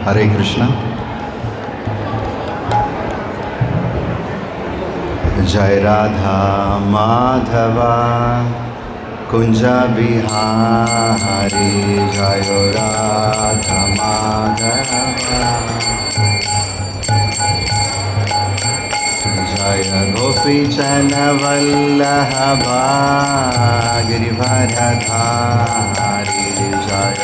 हरे कृष्णा। जय राधा माधवा कुंज बिहारी, जय राधा माधवा। जय गोपीचन वल्लभा गिरिवरधारी, जय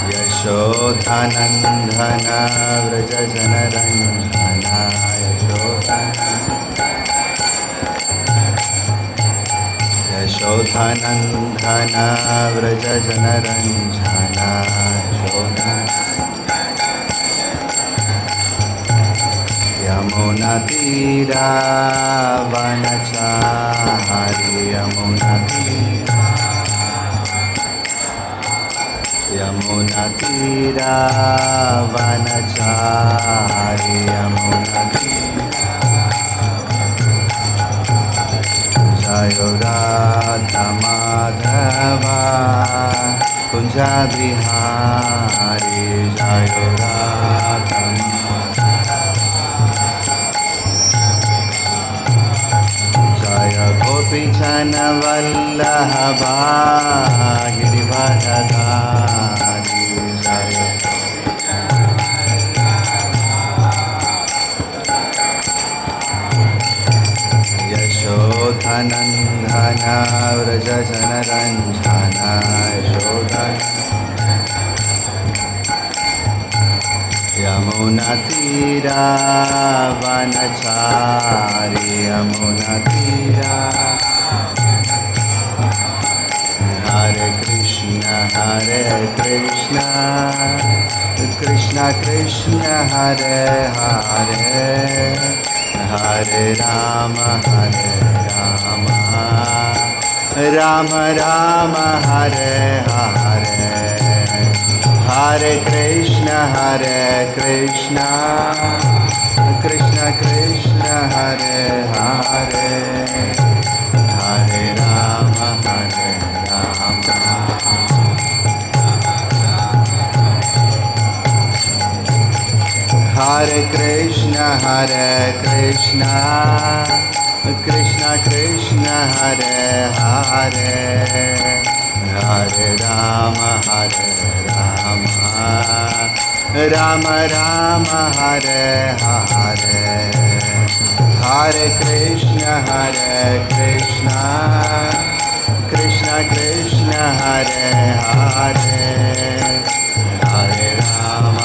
यशोधनन्दन व्रज जनरञ्जन, यशोधनन्दन व्रज जनरञ्जन, यमुनातीरा वनचारी, यमुनातीरा वनचारी, जय राधा माधवा कुंज बिहारी, जय राधा जय गोपीचन वल्लभा गिरिवरधारी, जय यशोधनन्दन व्रज जनरञ्जन, यमुनातीरा वनचारी, यमुनातीरा। हरे कृष्ण कृष्ण कृष्ण हरे हरे, हरे राम राम राम हरे हरे, हरे कृष्ण कृष्ण कृष्ण हरे हरे, हरे राम हरे कृष्ण कृष्ण कृष्ण हरे हरे, हरे राम राम राम हरे हरे, हरे कृष्ण कृष्ण कृष्ण हरे हरे, हरे राम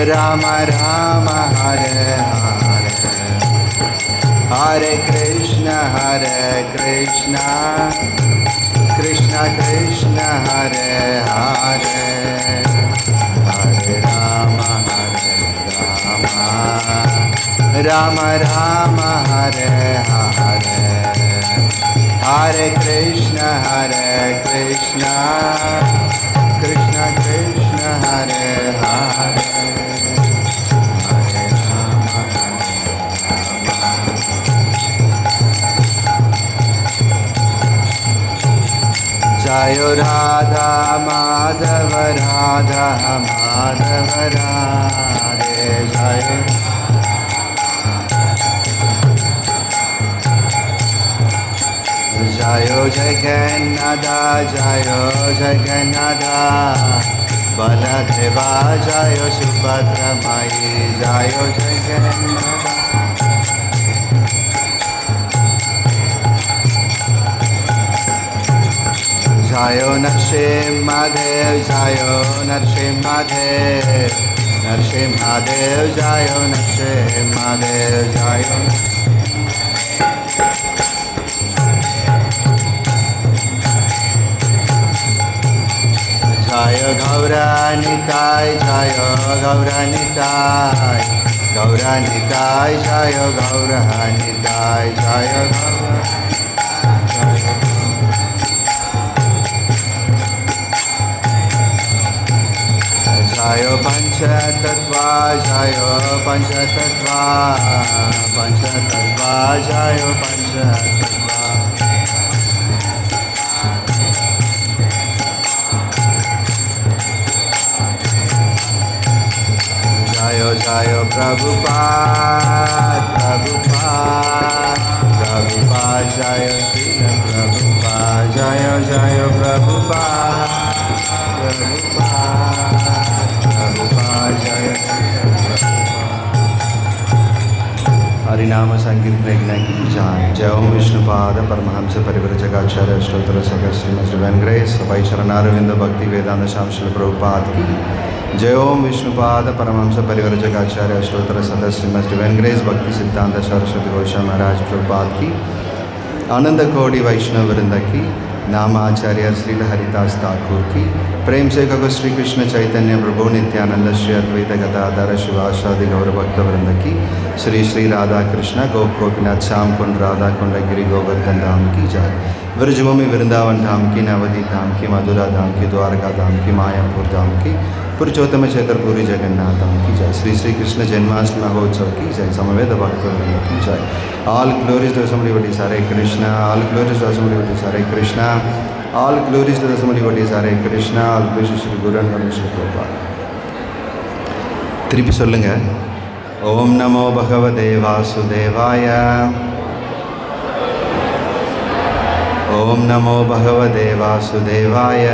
राम राम हरे हरे, हरे कृष्ण कृष्ण कृष्ण हरे हरे, हरे राम राम राम हरे हरे, हरे कृष्ण कृष्ण कृष्ण हरे हरे, जय राधा माधव राधा माधव राधे, जय जय जगन्नाथ बलदेवा, जय सुभद्रा माई, जय जगन्नाथ। जय नरसिंहदेव, जय नरसिंहदेव, नरसिंहदेव जय नरसिंहदेव, जय जय गौरानिताय, जय गौरानिताय, गौरानिताय जय गौरानिताय, जय जय पंचतत्वा, जय Panchatattva Panchatattva Jayo Panchatattva Jayo Jayo Prabhupada Prabhupada Prabhupada Jayo Srila Prabhupada Jayo Jayo Prabhupada Prabhupada Prabhupada Jayo Harinama Sankirtana ki jai. Jai Om Vishnupada Paramahamsa Parivrajagacharya Ashtottara Sakar Srimad Divine Grace Sabai Charanaravinda Bhakti Vedanta Swami Srila Prabhupada ki Jai Om Vishnupada Paramahamsa Parivrajagacharya Ashtottara Sakar Srimad Divine Grace Bhakti Siddhanta Saraswati Goswami Maharaj Prabhupada ki Ananda Kodi Vaishnava Vrinda ki Nama Acharya Srila Haridas Thakur ki प्रेम से कहो श्री कृष्ण चैतन्य प्रभु नित्यानंद श्री अद्वैत गदाधर शिवासादि गौर भक्त वृंद की श्री श्री राधा कृष्ण गोप गोपीनाथ श्याम कुंड राधा कुंड गिरी गोवर्धन धाम की जय। ब्रजभूमि वृंदावन धाम की नवदीप धाम की मधुरा धाम की द्वारका धाम की मायापुर धाम की पुरुषोत्तम क्षेत्रपुरी जगन्नाथ धाम की जय। श्री श्री कृष्ण जन्माष्टमी महोत्सव की जय। समवेत भक्त वृंद की जय। All glories to somebody what is Hare Krishna all glories to somebody what is Hare Krishna All glories to the Summary Devotees, Hare Krishna, all glories to Shri Guru and Shri Prabhupada. திருப்பி சொல்லுங்க. ஓம் நமோ பகவதே வாசுதேவாய. ஓம் நமோ பகவதே வாசுதேவாய.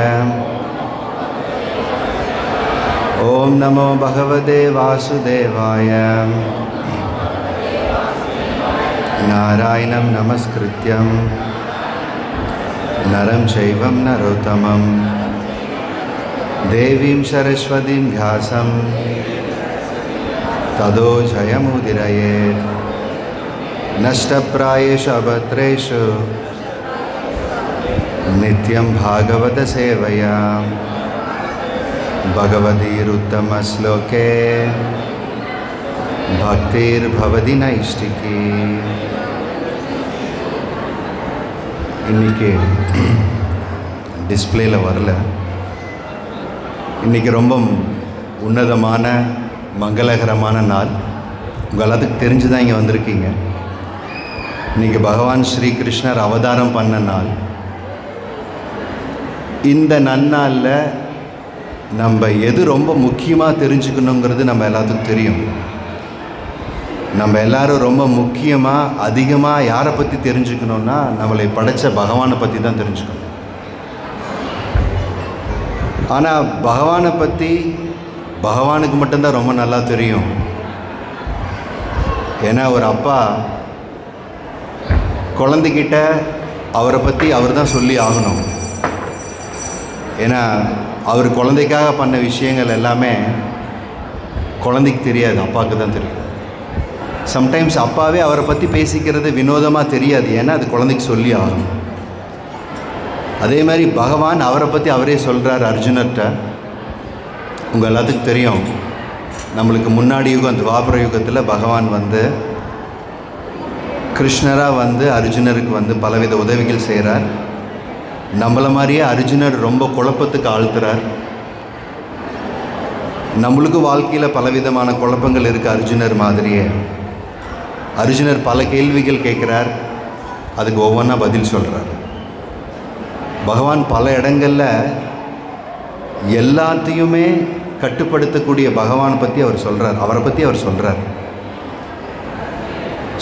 ஓம் நமோ பகவதே வாசுதேவாய. நாராயணம் நமஸ்கிருத்யம் नरं चैवं नरोत्तमं देवीं सरस्वतीं व्यासं ततो जयमुदीरयेत् नष्टप्रायेषु अभद्रेषु नित्यं भागवत सेवया भगवतीरुत्तमश्लोके भक्तिर्भवति नैष्टिकी। இன்றைக்கி டிஸ்பிளேயில் வரல. இன்றைக்கி ரொம்ப உன்னதமான மங்களகரமான நாள். உங்கள் எல்லாத்துக்கும் தெரிஞ்சு தான் இங்கே வந்திருக்கீங்க. இன்றைக்கி பகவான் ஸ்ரீகிருஷ்ணர் அவதாரம் பண்ண நாள். இந்த நன்னாளில் நம்ம எது ரொம்ப முக்கியமாக தெரிஞ்சுக்கணுங்கிறது நம்ம எல்லாத்துக்கும் தெரியும். நம்ம எல்லோரும் ரொம்ப முக்கியமாக அதிகமாக யாரை பற்றி தெரிஞ்சுக்கணுன்னா நம்மளை படைத்த பகவானை பற்றி தான் தெரிஞ்சுக்கணும். ஆனால் பகவானை பற்றி பகவானுக்கு மட்டும்தான் ரொம்ப நல்லா தெரியும். ஏன்னா ஒரு அப்பா குழந்தைகிட்ட அவரை பற்றி அவர் தான் சொல்லி ஆகணும். ஏன்னா அவர் குழந்தைக்காக பண்ண விஷயங்கள் எல்லாமே குழந்தைக்கு தெரியாது, அப்பாவுக்கு தான் தெரியும். சம்டைம்ஸ் அப்பாவே அவரை பற்றி பேசிக்கிறது வினோதமாக தெரியாது, ஏன்னா அது குழந்தைக்கு சொல்லி ஆகணும். அதே மாதிரி பகவான் அவரை பற்றி அவரே சொல்கிறார் அர்ஜுனர்கிட்ட. உங்கள் எல்லாத்துக்கும் தெரியும், நம்மளுக்கு முன்னாடி யுகம் துவாபர யுகத்தில் பகவான் வந்து கிருஷ்ணராக வந்து அர்ஜுனருக்கு வந்து பலவித உதவிகள் செய்கிறார். நம்மளை மாதிரியே அர்ஜுனர் ரொம்ப குழப்பத்துக்கு ஆழ்த்துறார். நம்மளுக்கு வாழ்க்கையில் பலவிதமான குழப்பங்கள் இருக்குது. அர்ஜுனர் மாதிரியே அர்ஜுனர் பல கேள்விகள் கேட்குறார், அதுக்கு ஒவ்வொன்றா பதில் சொல்கிறார். பகவான் பல இடங்களில் எல்லாத்தையுமே கட்டுப்படுத்தக்கூடிய பகவானை பற்றி அவர் சொல்கிறார், அவரை பற்றி அவர் சொல்கிறார்.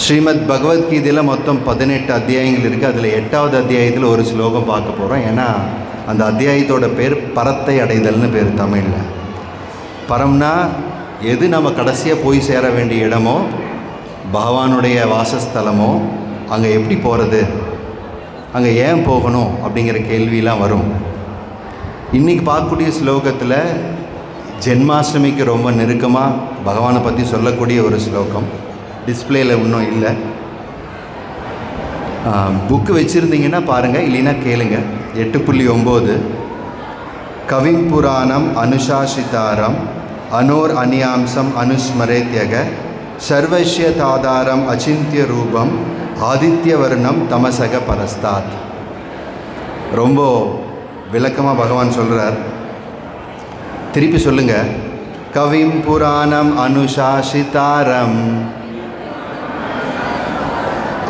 ஸ்ரீமத் பகவத்கீதையில் மொத்தம் 18 அத்தியாயங்கள் இருக்குது. அதில் 8வது அத்தியாயத்தில் ஒரு ஸ்லோகம் பார்க்க போகிறோம். ஏன்னா அந்த அத்தியாயத்தோட பேர் பரத்தை அடைதல்னு பேர் தமிழில். பரம்னா எது நம்ம கடைசியாக போய் சேர வேண்டிய இடமோ, பகவானுடைய வாசஸ்தலமோ, அங்கே எப்படி போகிறது, அங்கே ஏன் போகணும் அப்படிங்கிற கேள்வியெலாம் வரும். இன்றைக்கி பார்க்கக்கூடிய ஸ்லோகத்தில் ஜென்மாஷ்டமிக்கு ரொம்ப நெருக்கமாக பகவானை பற்றி சொல்லக்கூடிய ஒரு ஸ்லோகம். டிஸ்பிளேயில் இன்னும் இல்லை. புக்கு வச்சுருந்தீங்கன்னா பாருங்கள், இல்லைன்னா கேளுங்க. 8.9 கவிம் புராணம் அனுசாசிதாரம் அனோர் அனியாம்சம் அனுஸ்மரேத்யக சர்வஸ்ய தாதாரம் அச்சிந்திய ரூபம் ஆதித்யவர்ணம் தமசக பரஸ்தாத். ரொம்ப விளக்கமாக பகவான் சொல்கிறார். திருப்பி சொல்லுங்கள். कविं पुराणम् अनुशासितारम्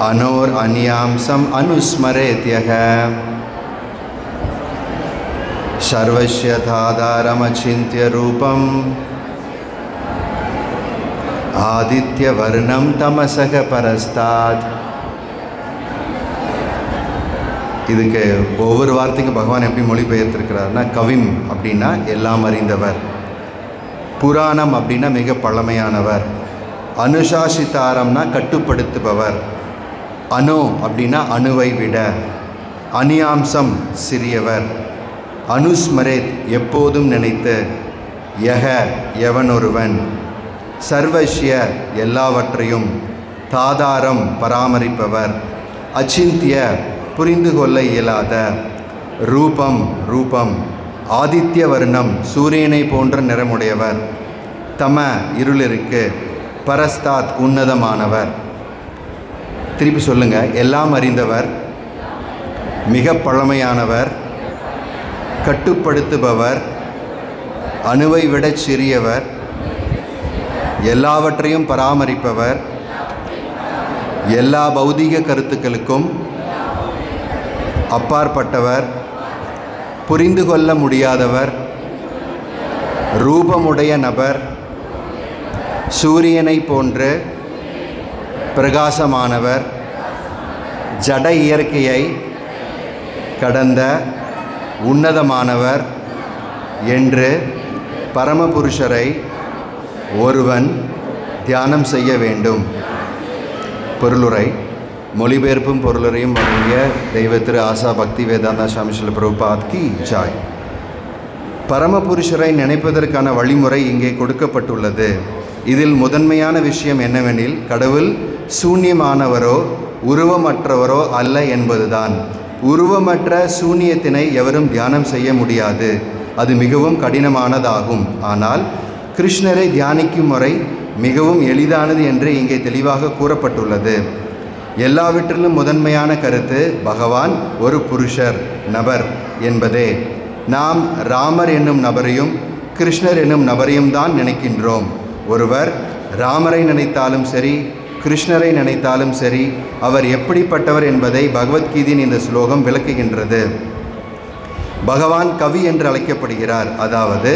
अनोरन्यांसम् अनुस्मरेत्यः सर्वस्य धाधारमचिन्त्य रूपम् आदित्यवर्णं तमसः परस्तात्. இதுக்கு ஒவ்வொரு வார்த்தைக்கும் பகவான் எப்படி மொழிபெயர்த்திருக்கிறார்னா, கவிம் அப்படின்னா எல்லாம் அறிந்தவர், புராணம் அப்படின்னா மிக பழமையானவர், அனுசாசிதாரம்னா கட்டுப்படுத்துபவர், அணு அப்படின்னா அணுவை விட, அனியாம்சம் சிறியவர், அனுஸ்மரேத் எப்போதும் நினைத்து, யக எவனொருவன், சர்வஸ்ய எல்லாவற்றையும், தாதாரம் பராமரிப்பவர், அச்சிந்திய புரிந்து கொள்ள இயலாத, ரூபம் ரூபம், ஆதித்ய வர்ணம் சூரியனை போன்ற நிறமுடையவர், தம இருளிருக்கு, பரஸ்தாத் உன்னதமானவர். திருப்பி சொல்லுங்க. எல்லாம் அறிந்தவர், மிக பழமையானவர், கட்டுப்படுத்துபவர், அணுவை விட சிறியவர், எல்லாவற்றையும் பராமரிப்பவர், எல்லா பௌதிக கருத்துக்களுக்கும் அப்பாற்பட்டவர், புரிந்து கொள்ள முடியாதவர், ரூபமுடைய நபர், சூரியனை போன்று பிரகாசமானவர், ஜட இயற்கையை கடந்த உன்னதமானவர் என்று பரமபுருஷரை ஒருவன் தியானம் செய்ய வேண்டும். பொருளுரை. மொழிபெயர்ப்பும் பொருளுரையும் வழங்கிய தெய்வ திரு ஆசா பக்தி வேதாந்தா சுவாமி ஸ்ரீல பிரபுபாத் கி ஜாய். பரமபுருஷரை நினைப்பதற்கான வழிமுறை இங்கே கொடுக்கப்பட்டுள்ளது. இதில் முதன்மையான விஷயம் என்னவெனில், கடவுள் சூன்யமானவரோ உருவமற்றவரோ அல்ல என்பதுதான். உருவமற்ற சூன்யத்தினை எவரும் தியானம் செய்ய முடியாது, அது மிகவும் கடினமானதாகும். ஆனால் கிருஷ்ணரை தியானிக்கும் முறை மிகவும் எளிதானது என்று இங்கே தெளிவாக கூறப்பட்டுள்ளது. எல்லாவற்றிலும் முதன்மையான கருத்து பகவான் ஒரு புருஷர், நபர் என்பதே. நாம் ராமர் என்னும் நபரையும் கிருஷ்ணர் என்னும் நபரையும் தான் நினைக்கின்றோம். ஒருவர் ராமரை நினைத்தாலும் சரி, கிருஷ்ணரை நினைத்தாலும் சரி, அவர் எப்படிப்பட்டவர் என்பதை பகவத்கீதையின் இந்த ஸ்லோகம் விளக்குகின்றது. பகவான் கவி என்று அழைக்கப்படுகிறார். அதாவது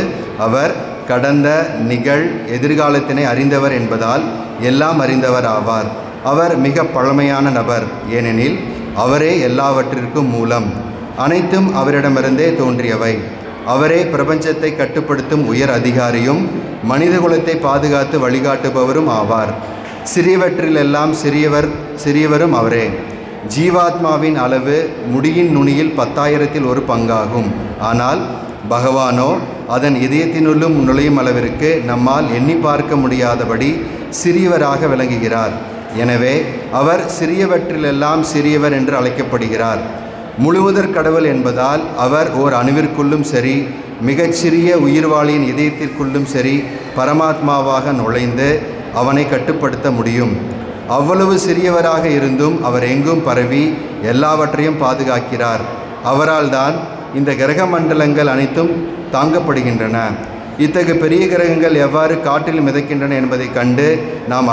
அவர் கடந்த நிகழ் எதிர்காலத்தினை அறிந்தவர் என்பதால் எல்லாம் அறிந்தவர் ஆவார். அவர் மிக பழமையான நபர், ஏனெனில் அவரே எல்லாவற்றிற்கும் மூலம், அனைத்தும் அவரிடமிருந்தே தோன்றியவை. அவரே பிரபஞ்சத்தை கட்டுப்படுத்தும் உயர் அதிகாரியும் மனிதகுலத்தை பாதுகாத்து வழிகாட்டுபவரும் ஆவார். சிறியவற்றிலெல்லாம் சிறியவரும் அவரே. ஜீவாத்மாவின் அளவு முடியின் நுனியில் 10,000 ஒரு பங்காகும். ஆனால் பகவானோ அதன் இதயத்தினுள்ளும் நுழையும் அளவிற்கு நம்மால் எண்ணி பார்க்க முடியாதபடி சிறியவராக விளங்குகிறார். எனவே அவர் சிறியவற்றிலெல்லாம் சிறியவர் என்று அழைக்கப்படுகிறார். முழுவதற் கடவுள் என்பதால் அவர் ஓர் அணுவிற்குள்ளும் சரி, மிகச்சிறிய உயிர்வாளியின் இதயத்திற்குள்ளும் சரி பரமாத்மாவாக நுழைந்து அவனை கட்டுப்படுத்த முடியும். அவ்வளவு சிறியவராக இருந்தும் அவர் எங்கும் பரவி எல்லாவற்றையும் பாதுகாக்கிறார். அவரால் தான் இந்த கிரக மண்டலங்கள் அனைத்தும் தாங்கப்படுகின்றன. இத்தகைய பெரிய கிரகங்கள் எவ்வாறு காற்றில் மிதக்கின்றன என்பதை கண்டு நாம்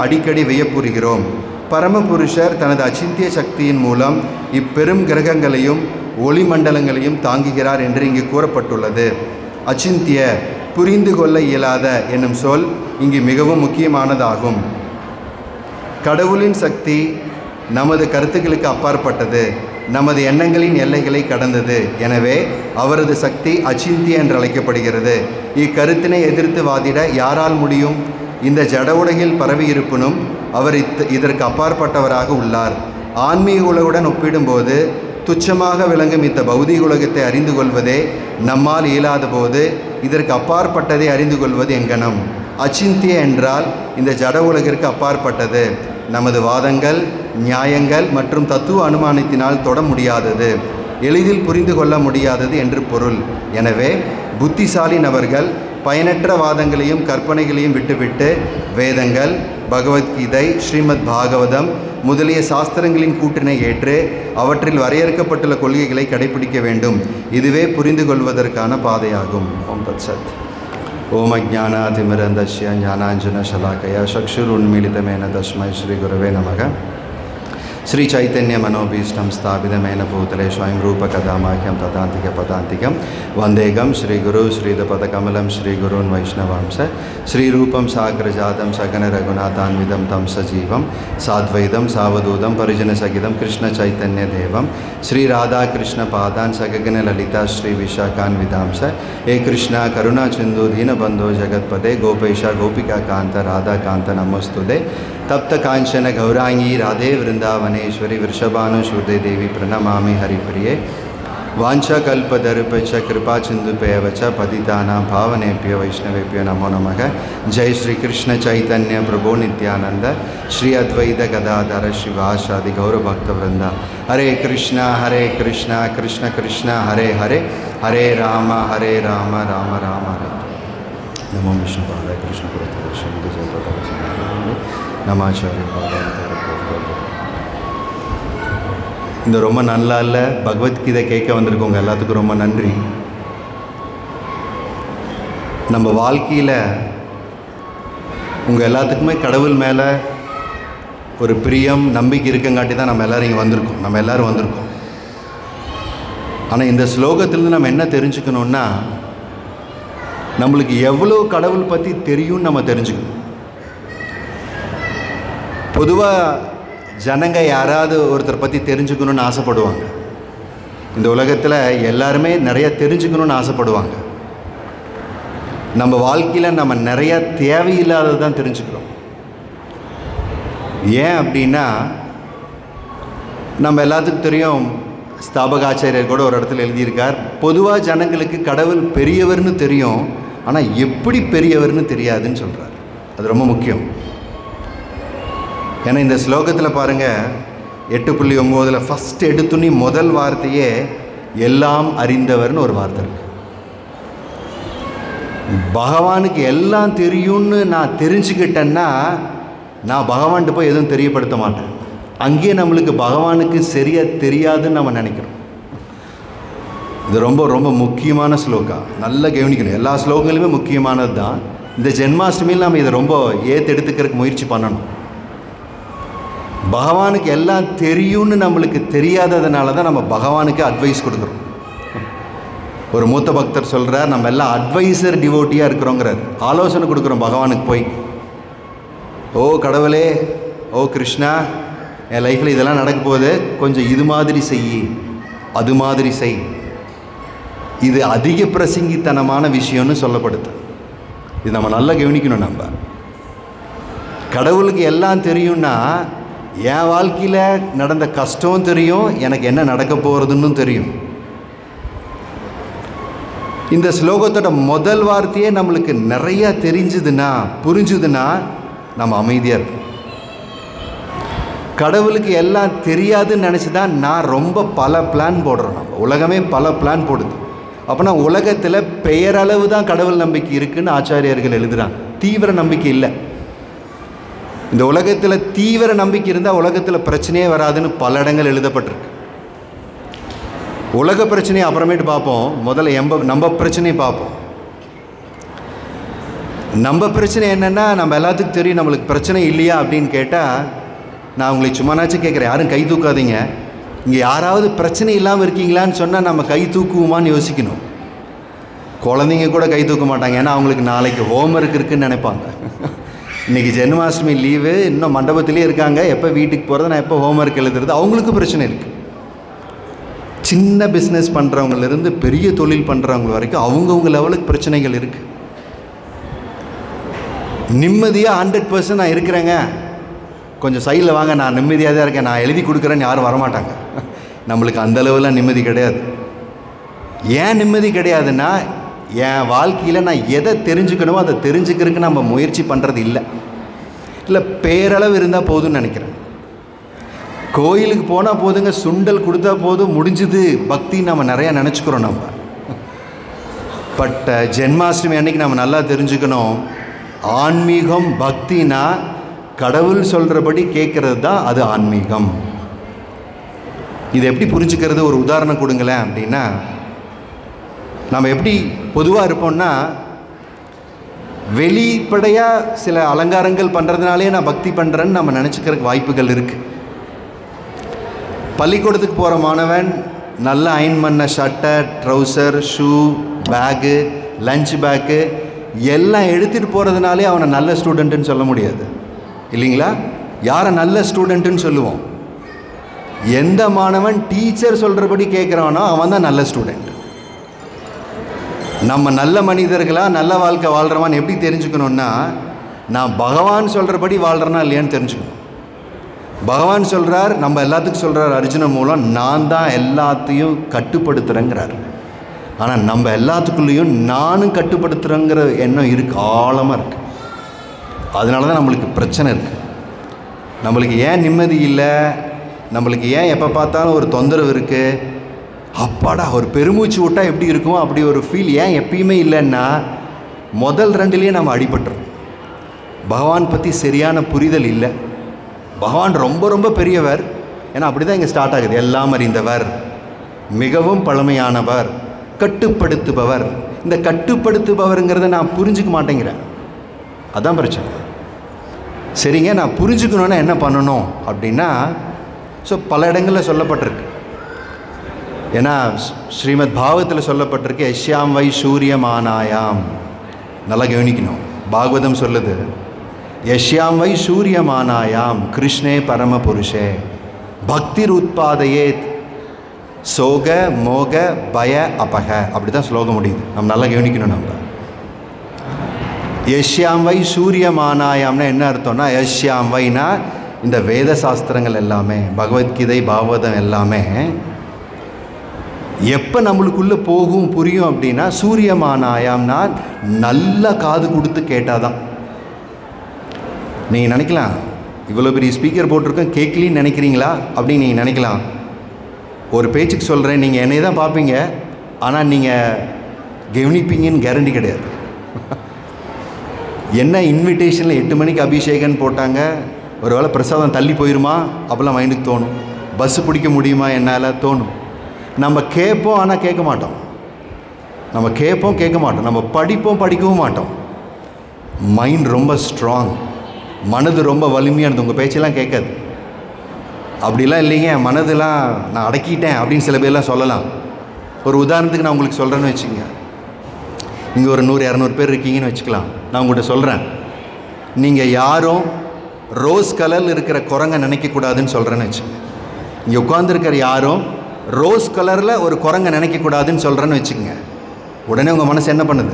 அடிக்கடி வியப்புறுகிறோம். பரமபுருஷர் தனது அச்சிந்திய சக்தியின் மூலம் இப்பெரும் கிரகங்களையும் ஒளி மண்டலங்களையும் தாங்குகிறார் என்று இங்கு கூறப்பட்டுள்ளது. அச்சிந்திய, புரிந்து கொள்ள இயலாத என்னும் சொல் இங்கு மிகவும் முக்கியமானதாகும். கடவுளின் சக்தி நமது கருத்துக்களுக்கு அப்பாற்பட்டது, நமது எண்ணங்களின் எல்லைகளை கடந்தது. எனவே அவரது சக்தி அச்சிந்திய என்று அழைக்கப்படுகிறது. இக்கருத்தினை எதிர்த்து வாதிட யாரால் முடியும்? இந்த ஜட உலகில் பரவி இருப்பினும் அவர் இதற்கு அப்பாற்பட்டவராக உள்ளார். ஆன்மீக உலகுடன் ஒப்பிடும்போது துச்சமாக விளங்கும் இந்த பௌதிக உலகத்தை அறிந்து கொள்வதே நம்மால் இயலாத போது இதற்கு அப்பாற்பட்டதை அறிந்து கொள்வது எங்கனம்? அச்சிந்திய என்றால் இந்த ஜட உலகிற்கு அப்பாற்பட்டது, நமது வாதங்கள், நியாயங்கள் மற்றும் தத்துவ அனுமானத்தினால் தொட முடியாதது, எளிதில் புரிந்து கொள்ள முடியாதது என்று பொருள். எனவே புத்திசாலி நபர்கள் பயனற்ற வாதங்களையும் கற்பனைகளையும் விட்டுவிட்டு வேதங்கள், பகவத்கீதை, ஸ்ரீமத் பாகவதம் முதலிய சாஸ்திரங்களின் கூற்றினை ஏற்று அவற்றில் வரையறுக்கப்பட்டுள்ள கொள்கைகளை கடைபிடிக்க வேண்டும். இதுவே புரிந்து கொள்வதற்கான பாதையாகும். ஓம் தத் சத். ओम अज्ञानातिमिरन्धस्य ज्ञानाञ्जनशलाकया चक्षुरुन्मीलितमेन तस्मै श्रीगुरवे नमः। श्री चैतन्य मनोभीष्टं स्थापितमेन भूतले स्वयं रूपकदामाख्यं तदान्तिकपदान्तिकं वन्देगं श्रीगुरु श्रीदपदकमलं श्रीगुरून् वैष्णवांश श्रीरूपं साग्रजातं सगन रघुनाथान्वितं तं सजीवं साद्वैतं सावधूतं परिजनसहितं कृष्णचैतन्यदेवं श्रीराधाकृष्णपादान् सगगन ललिता श्रीविशाखान्वितांश हे कृष्णा करुणा सिन्धु दीनबन्धो जगत्पते गोपेश गोपिकान्त राधाकान्त नमोस्तुते तप्त कांचन गौरांगी राधे वृंदावनेश्वरी वृषभानुसुते देवी प्रणमामि हरिप्रिये वाञ्छाकल्पतरुभ्यश्च कृपा सिन्धुभ्येव च पतितानां पावनेभ्यो वैष्णवेभ्यो नमो नमः। जय श्री कृष्ण चैतन्य प्रभो नित्यानंद श्री अद्वैत गदाधर शिवासादि गौरभक्तवृंद। हरे कृष्णा कृष्ण कृष्ण हरे हरे हरे राम राम राम हरे। नमो विष्णुपादाय कृष्ण नमाचार्य இந்த ரொம்ப நல்லா இல்லை பகவத்கீதை கேட்க வந்திருக்கவங்க எல்லாத்துக்கும் ரொம்ப நன்றி. நம்ம வாழ்க்கையில் உங்கள் எல்லாத்துக்குமே கடவுள் மேலே ஒரு பிரியம் நம்பிக்கை இருக்கங்காட்டி தான் நம்ம எல்லோரும் இங்கே வந்திருக்கோம். நம்ம எல்லோரும் வந்திருக்கோம். ஆனால் இந்த ஸ்லோகத்திலேருந்து நம்ம என்ன தெரிஞ்சுக்கணுன்னா, நம்மளுக்கு எவ்வளோ கடவுள் பற்றி தெரியும்னு நம்ம தெரிஞ்சுக்கணும். பொதுவாக ஜனங்க யாராவது ஒருத்தர் பற்றி தெரிஞ்சுக்கணுன்னு ஆசைப்படுவாங்க. இந்த உலகத்தில் எல்லாருமே நிறைய தெரிஞ்சுக்கணுன்னு ஆசைப்படுவாங்க. நம்ம வாழ்க்கையில் நம்ம நிறையா தேவையில்லாதது தான் தெரிஞ்சுக்கிறோம். ஏன் அப்படின்னா, நம்ம எல்லாத்துக்கும் தெரியும், ஸ்தாபகாச்சாரியர் கூட ஒரு இடத்துல எழுதியிருக்கார், பொதுவாக ஜனங்களுக்கு கடவுள் பெரியவர்னு தெரியும், ஆனால் எப்படி பெரியவர்னு தெரியாதுன்னு சொல்கிறார். அது ரொம்ப முக்கியம். ஏன்னா இந்த ஸ்லோகத்தில் பாருங்கள் 8.9 ஃபஸ்ட் எடுத்துனி முதல் வார்த்தையே எல்லாம் அறிந்தவர்னு ஒரு வார்த்தை இருக்குது. பகவானுக்கு எல்லாம் தெரியும்னு நான் தெரிஞ்சுக்கிட்டேன்னா நான் பகவான்கிட்ட போய் எதுவும் தெரியப்படுத்த மாட்டேன். அங்கேயே நம்மளுக்கு பகவானுக்கு சரியாக தெரியாதுன்னு நம்ம நினைக்கிறோம். இது ரொம்ப ரொம்ப முக்கியமான ஸ்லோகா, நல்லா கவனிக்கணும். எல்லா ஸ்லோகங்களுமே முக்கியமானது தான். இந்த ஜென்மாஷ்டமியில் நம்ம இதை ரொம்ப எடுத்துக்கிறதுக்கு முயற்சி பண்ணணும். பகவானுக்கு எல்லாம் தெரியும்னு நம்மளுக்கு தெரியாததுனால தான் நம்ம பகவானுக்கு அட்வைஸ் கொடுக்குறோம். ஒரு மூத்த பக்தர் சொல்கிறார், நம்ம எல்லாம் அட்வைசர் டிவோட்டியாக இருக்கிறோங்கிறார். ஆலோசனை கொடுக்குறோம் பகவானுக்கு போய். ஓ கடவுளே, ஓ கிருஷ்ணா, என் லைஃப்பில் இதெல்லாம் நடக்க போகுது, கொஞ்சம் இது மாதிரி செய், அது மாதிரி செய். இது அதிக பிரசங்கித்தனமான விஷயம்னு சொல்லப்படுது. இது நம்ம நல்லா கவனிக்கணும். நம்ம கடவுளுக்கு எல்லாம் தெரியும்னா என் வாழ்க்கையில் நடந்த கஷ்டம் தெரியும், எனக்கு என்ன நடக்க போகிறதுன்னு தெரியும். இந்த ஸ்லோகத்தோட முதல் வார்த்தையே நம்மளுக்கு நிறையா தெரிஞ்சுதுன்னா, புரிஞ்சுதுன்னா நம்ம அமைதியாக இருப்போம். கடவுளுக்கு எல்லாம் தெரியாதுன்னு நினச்சி தான் நான் ரொம்ப பல பிளான் போடுறோம். நம்ம உலகமே பல பிளான் போடுது. அப்போனா உலகத்தில் பெயரளவு தான் கடவுள் நம்பிக்கை இருக்குதுன்னு ஆச்சாரியர்கள் எழுதுகிறாங்க. தீவிர நம்பிக்கை இல்லை. இந்த உலகத்தில் தீவிர நம்பிக்கை இருந்தால் உலகத்தில் பிரச்சனையே வராதுன்னு பல இடங்கள் எழுதப்பட்டிருக்கு. உலக பிரச்சனையை அப்புறமேட்டு பார்ப்போம், முதல்ல நம்ம பிரச்சனையை பார்ப்போம். நம்ம பிரச்சனை என்னென்னா, நம்ம எல்லாத்துக்கும் தெரியும் நம்மளுக்கு பிரச்சனை இல்லையா அப்படின்னு கேட்டால், நான் உங்களை சும்மானாச்சும் கேட்குறேன், யாரும் கை தூக்காதீங்க. இங்கே யாராவது பிரச்சனை இல்லாமல் இருக்கீங்களான்னு சொன்னால் நம்ம கை தூக்குவோமான்னு யோசிக்கணும். குழந்தைங்க கூட கை தூக்க மாட்டாங்க, ஏன்னா அவங்களுக்கு நாளைக்கு ஹோம்ஒர்க் இருக்குதுன்னு நினைப்பாங்க. இன்றைக்கி ஜென்மாஷ்டமி லீவு, இன்னும் மண்டபத்திலே இருக்காங்க, எப்போ வீட்டுக்கு போகிறது, நான் எப்போ ஹோம்ஒர்க் எழுதுறது, அவங்களுக்கு பிரச்சனை இருக்குது. சின்ன பிஸ்னஸ் பண்ணுறவங்கலேருந்து பெரிய தொழில் பண்ணுறவங்க வரைக்கும் அவங்கவுங்க லெவலுக்கு பிரச்சனைகள் இருக்குது. நிம்மதியாக 100% நான் இருக்கிறேங்க, கொஞ்சம் சைடில் வாங்க, நான் நிம்மதியாக தான் இருக்கேன், நான் எழுதி கொடுக்குறேன்னு யாரும் வரமாட்டாங்க. நம்மளுக்கு அந்த அளவுலாம் நிம்மதி கிடையாது. ஏன் நிம்மதி கிடையாதுன்னா, என் வாழ்க்கையில் நான் எதை தெரிஞ்சுக்கணுமோ அதை தெரிஞ்சுக்கிறதுக்கு நம்ம முயற்சி பண்ணுறது இல்லை பேரளவு இருந்தால் போதும்னு நினைக்கிறேன். கோயிலுக்கு போனால் போதுங்க, சுண்டல் கொடுத்தா போதும், முடிஞ்சுது பக்தி நம்ம நிறையா நினச்சிக்கிறோம். நம்ம பட் ஜென்மாஷ்டமி அன்றைக்கி நம்ம நல்லா தெரிஞ்சுக்கணும், ஆன்மீகம் பக்தினா கடவுள் சொல்கிறபடி கேட்குறது தான் அது ஆன்மீகம். இதை எப்படி புரிஞ்சுக்கிறது, ஒரு உதாரணம் கொடுங்களேன் அப்படின்னா, நம்ம எப்படி பொதுவாக இருப்போம்னா, வெளிப்படையாக சில அலங்காரங்கள் பண்ணுறதுனாலே நான் பக்தி பண்ணுறேன்னு நம்ம நினச்சிக்கிறதுக்கு வாய்ப்புகள் இருக்குது. பள்ளிக்கூடத்துக்கு போகிற மாணவன் நல்ல அயன் பண்ண ஷர்ட்டை, trouser, shoe, bag, lunch bag எல்லாம் எடுத்துகிட்டு போகிறதுனாலே அவனை நல்ல ஸ்டூடெண்ட்டுன்னு சொல்ல முடியாது இல்லைங்களா? யாரை நல்ல ஸ்டூடெண்ட்டுன்னு சொல்லுவோம்? எந்த மாணவன் டீச்சர் சொல்கிறபடி கேட்குறானோ அவன் தான் நல்ல ஸ்டூடெண்ட். நம்ம நல்ல மனிதர்களாக நல்ல வாழ்க்கை வாழ்கிறவான்னு எப்படி தெரிஞ்சுக்கணுன்னா, நான் பகவான் சொல்கிறபடி வாழ்கிறேன்னா இல்லையான்னு தெரிஞ்சுக்கணும். பகவான் சொல்கிறார், நம்ம எல்லாத்துக்கும் சொல்கிறார் அர்ஜுனன் மூலம், நான் தான் எல்லாத்தையும் கட்டுப்படுத்துகிறேங்கிறார். ஆனால் நம்ம எல்லாத்துக்குள்ளேயும் நானும் கட்டுப்படுத்துகிறேங்கிற எண்ணம் இருக்குது, ஆழமாக இருக்குது. அதனால தான் நம்மளுக்கு பிரச்சனை இருக்குது. நம்மளுக்கு ஏன் நிம்மதி இல்லை, நம்மளுக்கு ஏன் எப்போ பார்த்தாலும் ஒரு தொந்தரவு இருக்குது, அப்பாடா ஒரு பெருமூச்சு விட்டால் எப்படி இருக்குமோ அப்படி ஒரு ஃபீல் ஏன் எப்பயுமே இல்லைன்னா, முதல் ரெண்டுலேயே நம்ம அடிபட்டுறோம். பகவான் பற்றி சரியான புரிதல் இல்லை. பகவான் ரொம்ப ரொம்ப பெரியவர், ஏன்னா அப்படி தான் இங்கே ஸ்டார்ட் ஆகுது. எல்லாம் அறிந்தவர், மிகவும் பழமையானவர், கட்டுப்படுத்துபவர். இந்த கட்டுப்படுத்துபவருங்கிறத நான் புரிஞ்சுக்க மாட்டேங்கிறேன், அதான் பிரச்சனை. சரிங்க, நான் புரிஞ்சுக்கணுன்னா என்ன பண்ணணும் அப்படின்னா, ஸோ பல இடங்களில் சொல்லப்பட்டிருக்கு. ஏன்னா ஸ்ரீமத் பாகவத்தில் சொல்லப்பட்டிருக்கு, யஷ்யாம் வை சூரியமானாயாம். நல்லா கவனிக்கணும், பாகவதம் சொல்லுது, யஷ்யாம் வை சூரியமானாயாம் கிருஷ்ணே பரம புருஷே பக்திர் உத்பாதையே சோக மோக பய அபக. அப்படி தான் ஸ்லோகம் முடியுது. நம்ம நல்லா கவனிக்கணும். நம்ம யஷ்யாம் வை சூரியமானாயாம்னா என்ன அர்த்தம்னா, யஷ்யாம் வைனா இந்த வேத சாஸ்திரங்கள் எல்லாமே, பகவத்கீதை பாகவதம் எல்லாமே எப்போ நம்மளுக்குள்ளே போகும் புரியும் அப்படின்னா, சூரியமானாயாம்னா நல்ல காது கொடுத்து கேட்டால் தான். நீங்கள் நினைக்கலாம், இவ்வளோ பெரிய ஸ்பீக்கர் போட்டிருக்கோம் கேட்கலின்னு நினைக்கிறீங்களா அப்படின்னு நீங்கள் நினைக்கலாம். ஒரு பேச்சுக்கு சொல்கிறேன், நீங்கள் என்னை தான் பார்ப்பீங்க, ஆனால் நீங்கள் கவனிப்பீங்கன்னு கேரண்டி கிடையாது. என்ன இன்விடேஷனில் 8 மணிக்கு அபிஷேகன் போட்டாங்க, ஒரு வேளை பிரசாதம் தள்ளி போயிடுமா அப்போல்லாம் மைண்டுக்கு தோணும். பஸ்ஸு பிடிக்க முடியுமா என்னால் தோணும். நம்ம கேட்போம் ஆனால் கேட்க மாட்டோம். நம்ம கேட்போம் கேட்க மாட்டோம். நம்ம படிப்போம் படிக்கவும் மாட்டோம். மைண்ட் ரொம்ப ஸ்ட்ராங், மனது ரொம்ப வலிமையானது, உங்கள் பேச்செல்லாம் கேட்காது. அப்படிலாம் இல்லைங்க, மனதெல்லாம் நான் அடக்கிட்டேன் அப்படின்னு சில பேர்லாம் சொல்லலாம். ஒரு உதாரணத்துக்கு நான் உங்களுக்கு சொல்கிறேன்னு வச்சுக்கோங்க. இங்கே ஒரு 100-200 பேர் இருக்கீங்கன்னு வச்சுக்கலாம். நான் உங்கள்கிட்ட சொல்கிறேன், நீங்கள் யாரும் ரோஸ் கலரில் இருக்கிற குரங்கை நினைக்கக்கூடாதுன்னு சொல்கிறேன்னு வச்சுக்கோங்க. இங்கே உட்காந்துருக்கிற யாரும் ரோஸ் கலரில் ஒரு குரங்கை நினைக்கக்கூடாதுன்னு சொல்கிறேன்னு வச்சுக்கோங்க. உடனே உங்கள் மனசு என்ன பண்ணுது?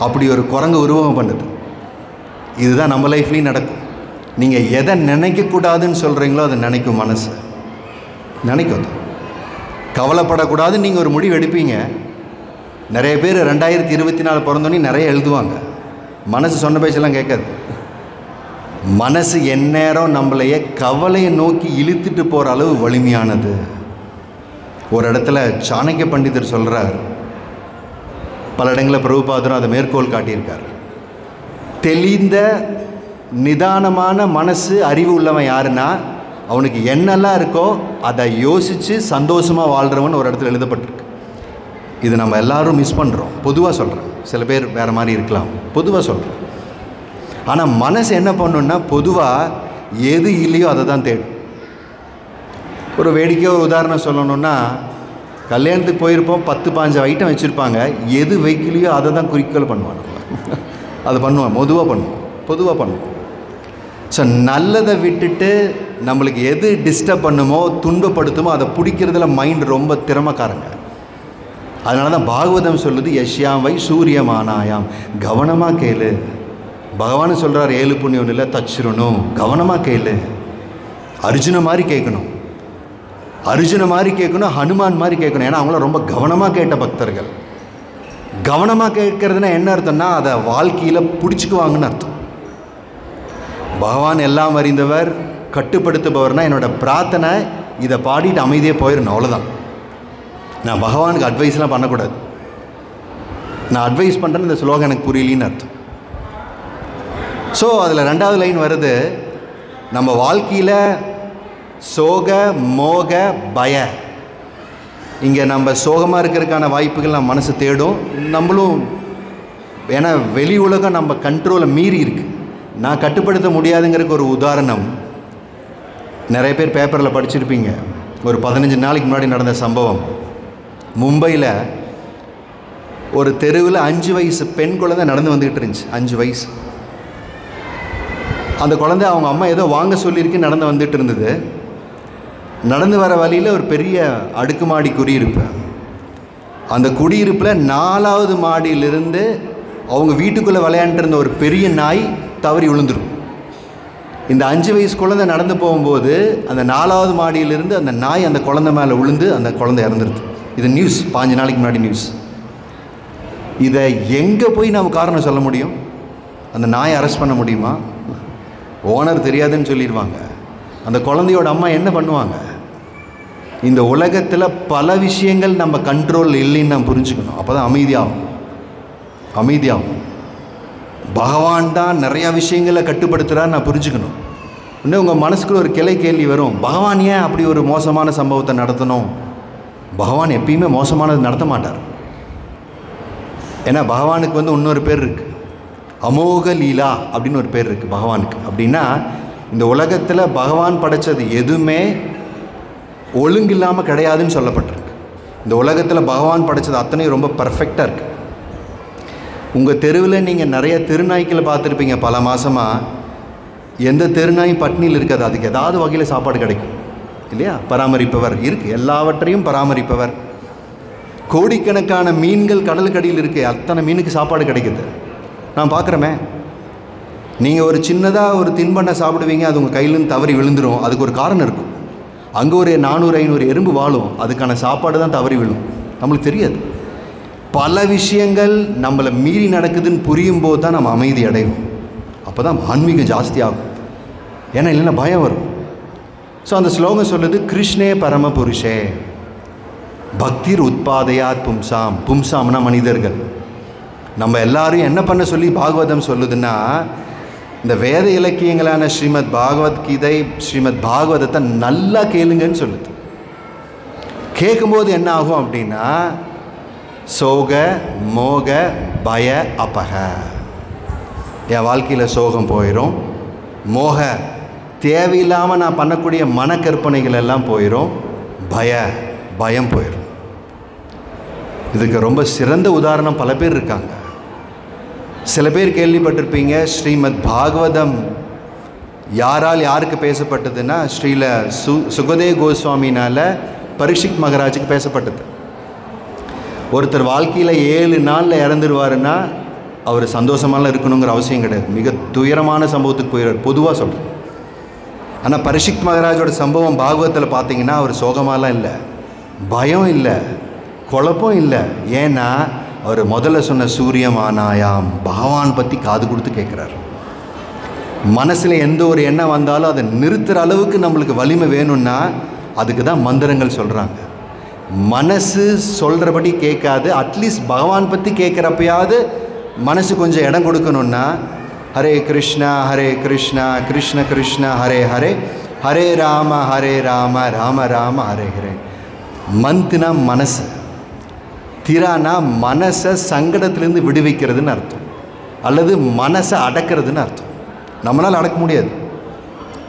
அப்படி ஒரு குரங்கு உருவம் பண்ணுது. இதுதான் நம்ம லைஃப்லேயும் நடக்கும். நீங்கள் எதை நினைக்கக்கூடாதுன்னு சொல்கிறீங்களோ அதை நினைக்கும் மனசு, நினைக்கும். கவலைப்படக்கூடாதுன்னு நீங்கள் ஒரு முடிவு எடுப்பீங்க. நிறைய பேர் 2024 பிறந்தோன்னே நிறைய எழுதுவாங்க. மனசு சொன்ன பேச்செல்லாம் கேட்காது. மனசு எந்நேரம் நம்மளையே கவலையை நோக்கி இழுத்துட்டு போகிற அளவு வலிமையானது. ஒரு இடத்துல சாணக்கிய பண்டிதர் சொல்கிறார், பல இடங்களில் பிரபுபாதரும் அதை மேற்கோள் காட்டியிருக்கார். தெளிந்த நிதானமான மனசு அறிவு உள்ளவன் யாருன்னா, அவனுக்கு என்னெல்லாம் இருக்கோ அதை யோசித்து சந்தோஷமாக வாழ்கிறவன் ஒரு இடத்துல எழுதப்பட்டிருக்கு. இது நம்ம எல்லோரும் மிஸ் பண்ணுறோம். பொதுவாக சொல்கிறேன், சில பேர் வேறு மாதிரி இருக்கலாம், பொதுவாக சொல்கிறேன். ஆனால் மனசு என்ன பண்ணுன்னா, பொதுவாக எது இல்லையோ அதை தான் தேடும். ஒரு வேடிக்கையாக ஒரு உதாரணம் சொல்லணுன்னா, கல்யாணத்துக்கு போயிருப்போம், 10-15 ஐட்டம் வச்சுருப்பாங்க, எது வைக்கலையோ அதை தான் குறிக்கோள் பண்ணுவாங்க. அதை பண்ணுவான், பொதுவாக பண்ணுவோம். ஸோ நல்லதை விட்டுட்டு நம்மளுக்கு எது டிஸ்டர்ப் பண்ணுமோ துன்பப்படுத்துமோ அதை பிடிக்கிறதுல மைண்ட் ரொம்ப திறமைக்காரங்க. அதனால தான் பாகவதம் சொல்லுது, யஷ்யாம் வை சூரியமானாயாம். கவனமாக கேளு. பகவான் சொல்கிறார், 7 புண்ணியம் இல்லை தச்சிரணும், கவனமாக கேளு. அர்ஜுன மாதிரி கேட்கணும், ஹனுமான் மாதிரி கேட்கணும். ஏன்னா அவங்கள ரொம்ப கவனமாக கேட்ட பக்தர்கள். கவனமாக கேட்கறதுனா என்ன அர்த்தம்னா, அதை வாழ்க்கையில் பிடிச்சிக்குவாங்கன்னு அர்த்தம். பகவான் எல்லாம் அறிந்தவர், கட்டுப்படுத்துபவர்னா என்னோடய பிரார்த்தனை இதை பாடிட்டு அமைதியாக போயிடணும், அவ்வளோதான். நான் பகவானுக்கு அட்வைஸ்லாம் பண்ணக்கூடாது. நான் அட்வைஸ் பண்ணுறேன்னு இந்த ஸ்லோகம் எனக்கு புரியலின்னு அர்த்தம். ஸோ அதில் 2வது லைன் வருது, நம்ம வாழ்க்கையில் சோக மோக பய. இங்கே நம்ம சோகமாக இருக்கிறதுக்கான வாய்ப்புகள் நம்ம மனசு தேடும். நம்மளும் ஏன்னா வெளி உலகம் நம்ம கண்ட்ரோலை மீறி இருக்குது. நான் கட்டுப்படுத்த முடியாதுங்கிறதுக்கு ஒரு உதாரணம், நிறைய பேர் பேப்பரில் படிச்சிருப்பீங்க. ஒரு 15 நாளைக்கு முன்னாடி நடந்த சம்பவம். மும்பையில் ஒரு தெருவில் 5 வயசு பெண் குழந்தை நடந்து வந்துக்கிட்டு இருந்துச்சு. 5 வயசு. அந்த குழந்தை அவங்க அம்மா ஏதோ வாங்க சொல்லியிருக்கு, நடந்து வந்துட்டு இருந்தது. நடந்து வர வழியில் ஒரு பெரிய அடுக்குமாடி குடியிருப்பு. அந்த குடியிருப்பில் 4வது மாடியிலிருந்து அவங்க வீட்டுக்குள்ளே விளையாண்டுருந்த ஒரு பெரிய நாய் தவறி விழுந்துடும். இந்த 5 வயசு குழந்தை நடந்து போகும்போது அந்த 4வது மாடியிலிருந்து அந்த நாய் அந்த குழந்தை மேலே விழுந்து அந்த குழந்தை இறந்துருது. இது நியூஸ், 5 நாளைக்கு முன்னாடி நியூஸ். இதை எங்கே போய் நம்ம காரணம் சொல்ல முடியும்? அந்த நாயை அரெஸ்ட் பண்ண முடியுமா? ஓனர் தெரியாதுன்னு சொல்லிடுவாங்க. அந்த குழந்தையோட அம்மா என்ன பண்ணுவாங்க? இந்த உலகத்தில் பல விஷயங்கள் நம்ம கண்ட்ரோல் இல்லைன்னு நம்ம புரிஞ்சுக்கணும். அப்போ தான் அமைதியாகும். பகவான் தான் நிறையா விஷயங்களை கட்டுப்படுத்துகிறார் நான் புரிஞ்சுக்கணும். இன்னும் உங்கள் மனசுக்குள்ள ஒரு கிளை கேள்வி வரும், பகவான் ஏன் அப்படி ஒரு மோசமான சம்பவத்தை நடத்தணும்? பகவான் எப்பயுமே மோசமானது நடத்த மாட்டார். ஏன்னா பகவானுக்கு இன்னொரு பேர் இருக்குது, அமோக லீலா அப்படின்னு ஒரு பேர் இருக்குது பகவானுக்கு. அப்படின்னா இந்த உலகத்தில் பகவான் படைத்தது எதுவுமே ஒழுங்கு இல்லாமல் கிடையாதுன்னு சொல்லப்பட்டிருக்கு. இந்த உலகத்தில் பகவான் படைத்தது அத்தனையும் ரொம்ப பர்ஃபெக்டாக இருக்குது. உங்கள் தெருவில் நீங்கள் நிறைய தெருநாய்க்களை பார்த்துருப்பீங்க. பல மாதமாக எந்த தெருநாயும் பட்னியில் இருக்காது, அதுக்கு ஏதாவது வகையில் சாப்பாடு கிடைக்கும் இல்லையா? பராமரிப்பவர் இருக்குது, எல்லாவற்றையும் பராமரிப்பவர். கோடிக்கணக்கான மீன்கள் கடலுக்கடியில் இருக்குது, அத்தனை மீனுக்கு சாப்பாடு கிடைக்குது. நான் பார்க்குறேமே, நீங்கள் ஒரு சின்னதாக ஒரு தின்பண்டம் சாப்பிடுவீங்க, அது உங்கள் கையிலேருந்து தவறி விழுந்துடும். அதுக்கு ஒரு காரணம் இருக்கும். அங்கே ஒரு 400-500 எறும்பு வாழும், அதுக்கான சாப்பாடு தான் தவறி விழும். நம்மளுக்கு தெரியாது. பல விஷயங்கள் நம்மளை மீறி நடக்குதுன்னு புரியும் போது தான் நம்ம அமைதி அடைவோம். அப்போ தான் ஆன்மீகம் ஜாஸ்தியாகும். ஏன்னா இல்லைன்னா பயம் வரும். ஸோ அந்த ஸ்லோகம் சொல்லுது, கிருஷ்ணே பரம புருஷே பக்திர் உத்பாதையாத் பும்சாம். பும்சாம்னா மனிதர்கள். நம்ம எல்லாரும் என்ன பண்ண சொல்லி பாகவதம் சொல்லுதுன்னா, இந்த வேத இலக்கியங்களான ஸ்ரீமத் பகவத்கீதை, ஸ்ரீமத் பாகவதத்தை நல்லா கேளுங்கன்னு சொல்லுது. கேட்கும்போது என்ன ஆகும் அப்படின்னா, சோக மோக பய அபக, என் வாழ்க்கையில் சோகம் போயிடும், மோக தேவையில்லாமல் நான் பண்ணக்கூடிய மனக்கற்பனைகள் எல்லாம் போயிடும், பயம் போயிடும். இதுக்கு ரொம்ப சிறந்த உதாரணம் பல பேர் இருக்காங்க. சில பேர் கேள்விப்பட்டிருப்பீங்க, ஸ்ரீமத் பாகவதம் யாருக்கு பேசப்பட்டதுன்னா, ஸ்ரீல சுகதேவ் கோஸ்வாமினால் பரீட்சித் மகாராஜுக்கு பேசப்பட்டது. ஒருத்தர் வாழ்க்கையில் 7 நாளில் இறந்துடுவாருன்னா அவர் சந்தோஷமாலாம் இருக்கணுங்கிற அவசியம் கிடையாது. மிக துயரமான சம்பவத்துக்கு போயிடுவார், பொதுவாக சொல்கிறேன். ஆனால் பரீட்சித் மகாராஜோட சம்பவம் பாகவத்தில் பார்த்தீங்கன்னா அவர் சோகமாலாம் இல்லை, பயம் இல்லை, குழப்பம் இல்லை. ஏன்னா அவர் முதல்ல சொன்ன சூரியமானாயாம், பகவான் பற்றி காது கொடுத்து கேட்குறார். மனசில் எந்த ஒரு எண்ணம் வந்தாலும் அதை நிறுத்துகிற அளவுக்கு நம்மளுக்கு வலிமை வேணும்னா அதுக்கு தான் மந்திரங்கள் சொல்கிறாங்க. மனசு சொல்கிறபடி கேட்காது, அட்லீஸ்ட் பகவான் பற்றி கேட்குறப்பயாவது மனசு கொஞ்சம் இடம் கொடுக்கணுன்னா, ஹரே கிருஷ்ணா கிருஷ்ண கிருஷ்ண ஹரே ஹரே, ஹரே ராம ராம ராம ஹரே ஹரே. மந்த்னா மனசு, திரானா மனசை சங்கடத்திலேருந்து விடுவிக்கிறதுன்னு அர்த்தம், அல்லது மனசை அடக்கிறதுன்னு அர்த்தம். நம்மளால் அடக்க முடியாது.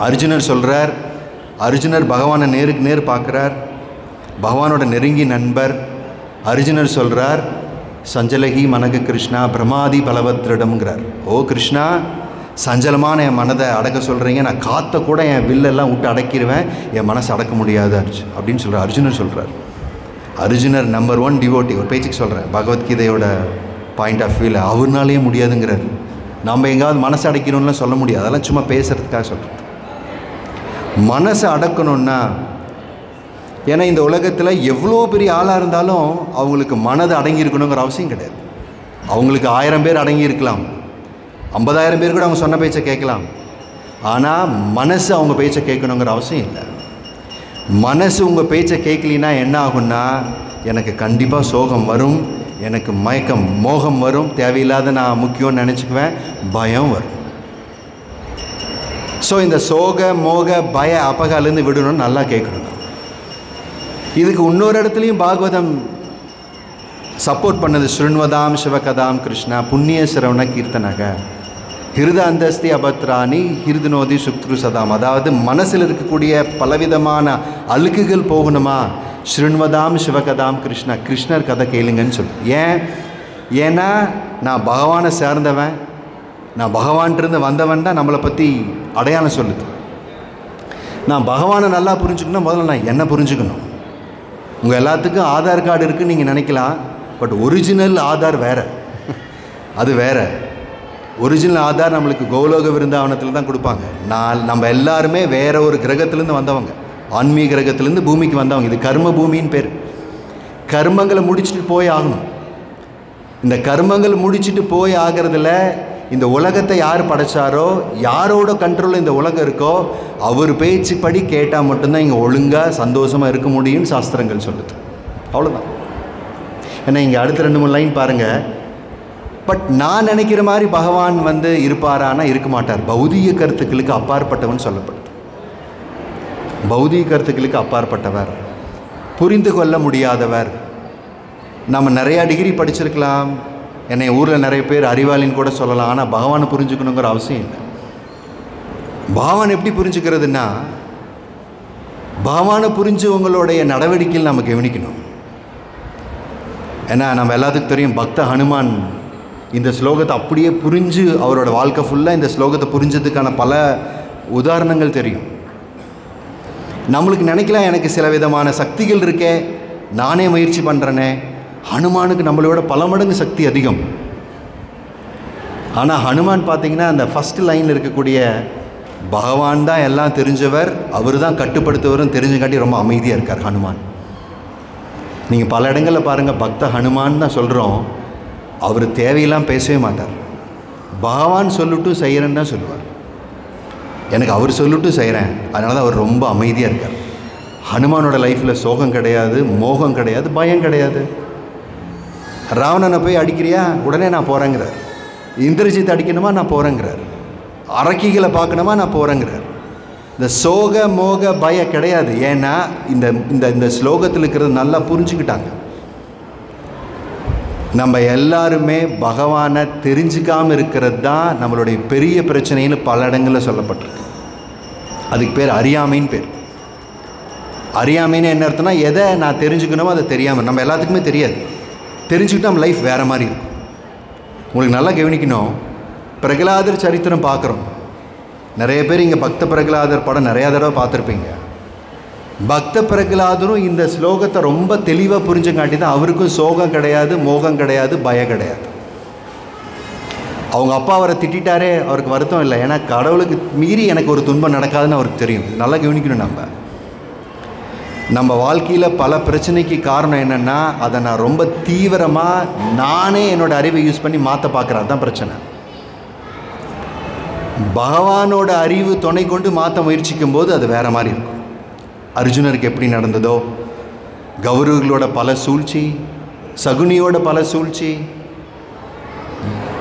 அர்ஜுனர் சொல்கிறார், அர்ஜுனர் பகவானை நேருக்கு நேர் பார்க்குறார், பகவானோட நெருங்கி நண்பர். அர்ஜுனர் சொல்கிறார், சஞ்சலகி மனக கிருஷ்ணா பிரமாதி பலவத்ரிடம்ங்கிறார். ஓ கிருஷ்ணா, சஞ்சலமான என் மனதை அடக்க சொல்கிறீங்க, நான் காற்றை கூட என் வில்லெல்லாம் விட்டு அடக்கிடுவேன், என் மனசை அடக்க முடியாது அப்படின்னு சொல்கிறார். அர்ஜுனர் சொல்கிறார். அர்ஜுனர் நம்பர் 1 டிவோட்டி. ஒரு பேச்சுக்கு சொல்கிறேன், பகவத்கீதையோட பாயிண்ட் ஆஃப் வியூவில் அவர்னாலேயே முடியாதுங்கிறார். நம்ம எங்காவது மனசை அடைக்கணும்லாம் சொல்ல முடியாது, அதெல்லாம் சும்மா பேசுகிறதுக்காக சொல்கிறது. மனசை அடக்கணுன்னா, ஏன்னா இந்த உலகத்தில் எவ்வளோ பெரிய ஆளாக இருந்தாலும் அவங்களுக்கு மனது அடங்கி இருக்கணுங்கிற அவசியம் கிடையாது. அவங்களுக்கு 1000 பேர் அடங்கி இருக்கலாம், 50,000 பேர் கூட அவங்க சொன்ன பேச்சை கேட்கலாம். ஆனால் மனசு அவங்க பேச்சை கேட்கணுங்கிற அவசியம் இல்லை. மனசு உங்கள் பேச்சை கேட்கலின்னா என்ன ஆகுன்னா, எனக்கு கண்டிப்பாக சோகம் வரும், எனக்கு மயக்கம் மோகம் வரும், தேவையில்லாத நான் முக்கியம்னு நினச்சிக்குவேன், பயம் வரும். ஸோ இந்த சோக மோக பய அபகாலேருந்து விடணும்னு நல்லா கேட்கணும். இதுக்கு இன்னொரு இடத்துலையும் பாகவதம் சப்போர்ட் பண்ணது ஸ்ருண்வதாம் சிவகதாம் கிருஷ்ணா புண்ணிய சிரவண கீர்த்தனக ஹிருத அந்தஸ்தி அபத்ராணி ஹிருதுனோதி சுக்ரு சதாம். அதாவது மனசில் இருக்கக்கூடிய பலவிதமான அழுக்குகள் போகணுமா, ஸ்ருண்வதாம் சிவகதாம் கிருஷ்ணா, கிருஷ்ணர் கதை கேளுங்கன்னு சொல்லு. ஏன்னா நான் பகவானை சேர்ந்தவன், நான் பகவான்கிட்ட வந்தவன் தான் நம்மளை பற்றி அடையாளம் சொல்லுது. நான் பகவானை நல்லா புரிஞ்சுக்கணும், முதல்ல நான் என்ன புரிஞ்சுக்கணும். உங்கள் எல்லாத்துக்கும் ஆதார் கார்டு இருக்குதுன்னு நீங்கள் நினைக்கலாம், பட் ஒரிஜினல் ஆதார் வேறு, அது வேறு. ஒரிஜினல் ஆதார் நம்மளுக்கு கோலோக விருந்தாவனத்தில் தான் கொடுப்பாங்க. நம்ம எல்லாருமே வேறு ஒரு கிரகத்துலேருந்து வந்தவங்க, ஆன்மீக கிரகத்துலேருந்து பூமிக்கு வந்தவங்க. இது கர்ம பூமின்னு பேர். கர்மங்களை முடிச்சுட்டு போய் ஆகணும். இந்த கர்மங்கள் முடிச்சுட்டு போய் ஆகிறதுல இந்த உலகத்தை யார் படைச்சாரோ, யாரோட கண்ட்ரோலில் இந்த உலகம் இருக்கோ, அவர் பேச்சுப்படி கேட்டால் மட்டும்தான் இங்கே ஒழுங்காக சந்தோஷமாக இருக்க முடியும்னு சாஸ்திரங்கள் சொல்லுது. அவ்வளோதான். ஏன்னா இங்கே அடுத்த 2-3 லைன் பாருங்கள். பட் நான் நினைக்கிற மாதிரி பகவான் இருப்பாரானா இருக்க மாட்டார். பௌதிக கருத்துக்களுக்கு அப்பாற்பட்டவன் சொல்லப்படுது. பௌதிக கருத்துக்களுக்கு அப்பாற்பட்டவர், புரிந்து கொள்ள முடியாதவர். நம்ம நிறையா டிகிரி படிச்சிருக்கலாம், என்னை ஊரில் நிறைய பேர் அறிவாளின்னு கூட சொல்லலாம், ஆனால் பகவானை புரிஞ்சுக்கணுங்கிற அவசியம் இல்லை. பகவான் எப்படி புரிஞ்சுக்கிறதுனா, பகவானை புரிஞ்சவங்களுடைய நடவடிக்கையில் நம்ம கவனிக்கணும். ஏன்னா நம்ம எல்லாத்துக்கும் தெரியும், பக்த ஹனுமான் இந்த ஸ்லோகத்தை அப்படியே புரிஞ்சு அவரோட வாழ்க்கை ஃபுல்லாக இந்த ஸ்லோகத்தை புரிஞ்சதுக்கான பல உதாரணங்கள் தெரியும். நம்மளுக்கு நினைக்கலாம், எனக்கு சில விதமான சக்திகள் இருக்கே, நானே முயற்சி பண்ணுறேனே. ஹனுமானுக்கு நம்மளோட பல மடங்கு சக்தி அதிகம். ஆனால் ஹனுமான் பார்த்திங்கன்னா அந்த ஃபஸ்ட்டு லைனில் இருக்கக்கூடிய பகவான் தான் எல்லாம் தெரிஞ்சவர், அவர் தான் கட்டுப்படுத்துவரும் தெரிஞ்சுக்காட்டி ரொம்ப அமைதியாக இருக்கார் ஹனுமான். நீங்கள் பல இடங்களில் பாருங்கள், பக்த ஹனுமான் தான் சொல்கிறோம், அவர் தேவையெல்லாம் பேசவே மாட்டார். பகவான் சொல்லிட்டும் செய்கிறேன்னு தான் சொல்லுவார். எனக்கு அவர் சொல்லிட்டும் செய்கிறேன், அதனால தான் அவர் ரொம்ப அமைதியாக இருக்கார். ஹனுமானோட லைஃப்பில் சோகம் கிடையாது, மோகம் கிடையாது, பயம் கிடையாது. ராவணனை போய் அடிக்கிறியா, உடனே நான் போகிறேங்கிறார். இந்திரஜித் அடிக்கணுமா, நான் போகிறேங்கிறார். அரக்கிகளை பார்க்கணுமா, நான் போகிறேங்கிறார். இந்த சோக மோக பய கிடையாது. ஏன்னா இந்த இந்த இந்த ஸ்லோகத்தில் இருக்கிறது நல்லா புரிஞ்சுக்கிட்டாங்க. நம்ம எல்லாருமே பகவானை தெரிஞ்சுக்காமல் இருக்கிறது தான் நம்மளுடைய பெரிய பிரச்சனைன்னு பல இடங்களில் சொல்லப்பட்டிருக்கு. அதுக்கு பேர் அறியாமைன்னு பேர். அறியாமைன்னு என்ன அர்த்தம்னா, எதை நான் தெரிஞ்சுக்கணுமோ அதை தெரியாமல், நம்ம எல்லாத்துக்குமே தெரியாது. தெரிஞ்சுக்கிட்டு நம்ம லைஃப் வேறு மாதிரி இருக்கும். உங்களுக்கு நல்லா கவனிக்கணும், பிரகலாதர் சரித்திரம் பார்க்குறோம். நிறைய பேர் இங்கே பக்த பிரகலாதர் படம் நிறையா தடவை பார்த்துருப்பீங்க. பக்த பிரகலாதரும் இந்த ஸ்லோகத்தை ரொம்ப தெளிவாக புரிஞ்சங்காட்டி தான் அவருக்கும் சோகம் கிடையாது, மோகம் கிடையாது, பயம் கிடையாது. அவங்க அப்பா அவரை திட்டாரே, அவருக்கு வருத்தம் இல்லை. ஏன்னா கடவுளுக்கு மீறி எனக்கு ஒரு துன்பம் நடக்காதுன்னு அவருக்கு தெரியும். நல்லா கவனிக்கணும். நம்ம வாழ்க்கையில் பல பிரச்சனைக்கு காரணம் என்னென்னா, அதை நான் ரொம்ப தீவிரமாக நானே என்னோடய அறிவை யூஸ் பண்ணி மாற்ற பார்க்குறேன். அதுதான் பிரச்சனை. பகவானோட அறிவு துணை கொண்டு மாற்ற முயற்சிக்கும் போது அது வேறு மாதிரி இருக்கும். அர்ஜுனருக்கு எப்படி நடந்ததோ, கௌரவர்களோட பல சூழ்ச்சி, சகுனியோட பல சூழ்ச்சி,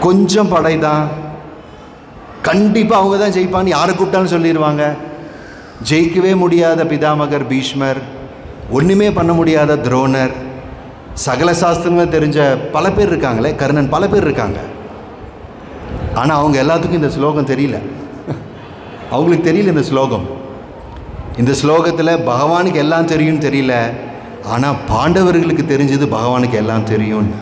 கொஞ்சம் படை தான், கண்டிப்பாக அவங்க தான் ஜெயிப்பான்னு யாரை கூப்பிட்டாலும் சொல்லிடுவாங்க. ஜெயிக்கவே முடியாத பிதாமகர் பீஷ்மர், ஒன்றுமே பண்ண முடியாத துரோணர், சகல சாஸ்திரங்கள் தெரிஞ்ச பல பேர் இருக்காங்களே, கர்ணன், பல பேர் இருக்காங்க. ஆனால் அவங்க எல்லாத்துக்கும் இந்த ஸ்லோகம் தெரியல. அவங்களுக்கு தெரியல இந்த ஸ்லோகம். இந்த ஸ்லோகத்தில் பகவானுக்கு எல்லாம் தெரியும்னு தெரியல, ஆனால் பாண்டவர்களுக்கு தெரிஞ்சது பகவானுக்கு எல்லாம் தெரியும்னு.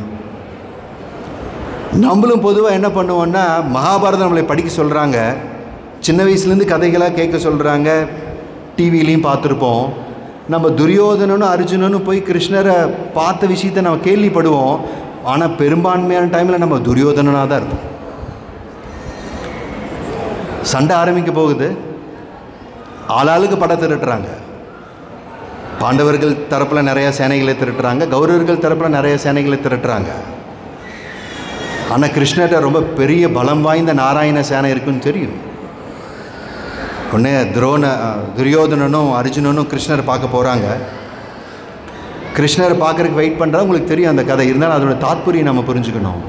நம்மளும் பொதுவாக என்ன பண்ணுவோன்னா, மகாபாரதம் நம்மளை படிக்க சொல்கிறாங்க, சின்ன வயசுலேருந்து கதைகளாக கேட்க சொல்கிறாங்க, டிவிலையும் பார்த்துருப்போம். நம்ம துரியோதனனும் அர்ஜுனனும் போய் கிருஷ்ணரை பார்த்த விஷயத்தை நம்ம கேள்விப்படுவோம். ஆனால் பெரும்பான்மையான டைமில் நம்ம துரியோதனனாக தான் இருப்போம். சண்டை ஆரம்பிக்க போகுது, ஆளாளுக்கு படை திரட்டுறாங்க. பாண்டவர்கள் தரப்பில் நிறையா சேனைகளை திரட்டுறாங்க, கௌரவர்கள் தரப்பில் நிறைய சேனைகளை திரட்டுறாங்க. ஆனால் கிருஷ்ணர்கிட்ட ரொம்ப பெரிய பலம் வாய்ந்த நாராயண சேனை இருக்குன்னு தெரியும். உடனே துரியோதனனும் அர்ஜுனனும் கிருஷ்ணரை பார்க்க போகிறாங்க. கிருஷ்ணரை பார்க்குறதுக்கு வெயிட் பண்ணுறா. உங்களுக்கு தெரியும் அந்த கதை, இருந்தாலும் அதோட தாத்பரியம் நம்ம புரிஞ்சுக்கணும்.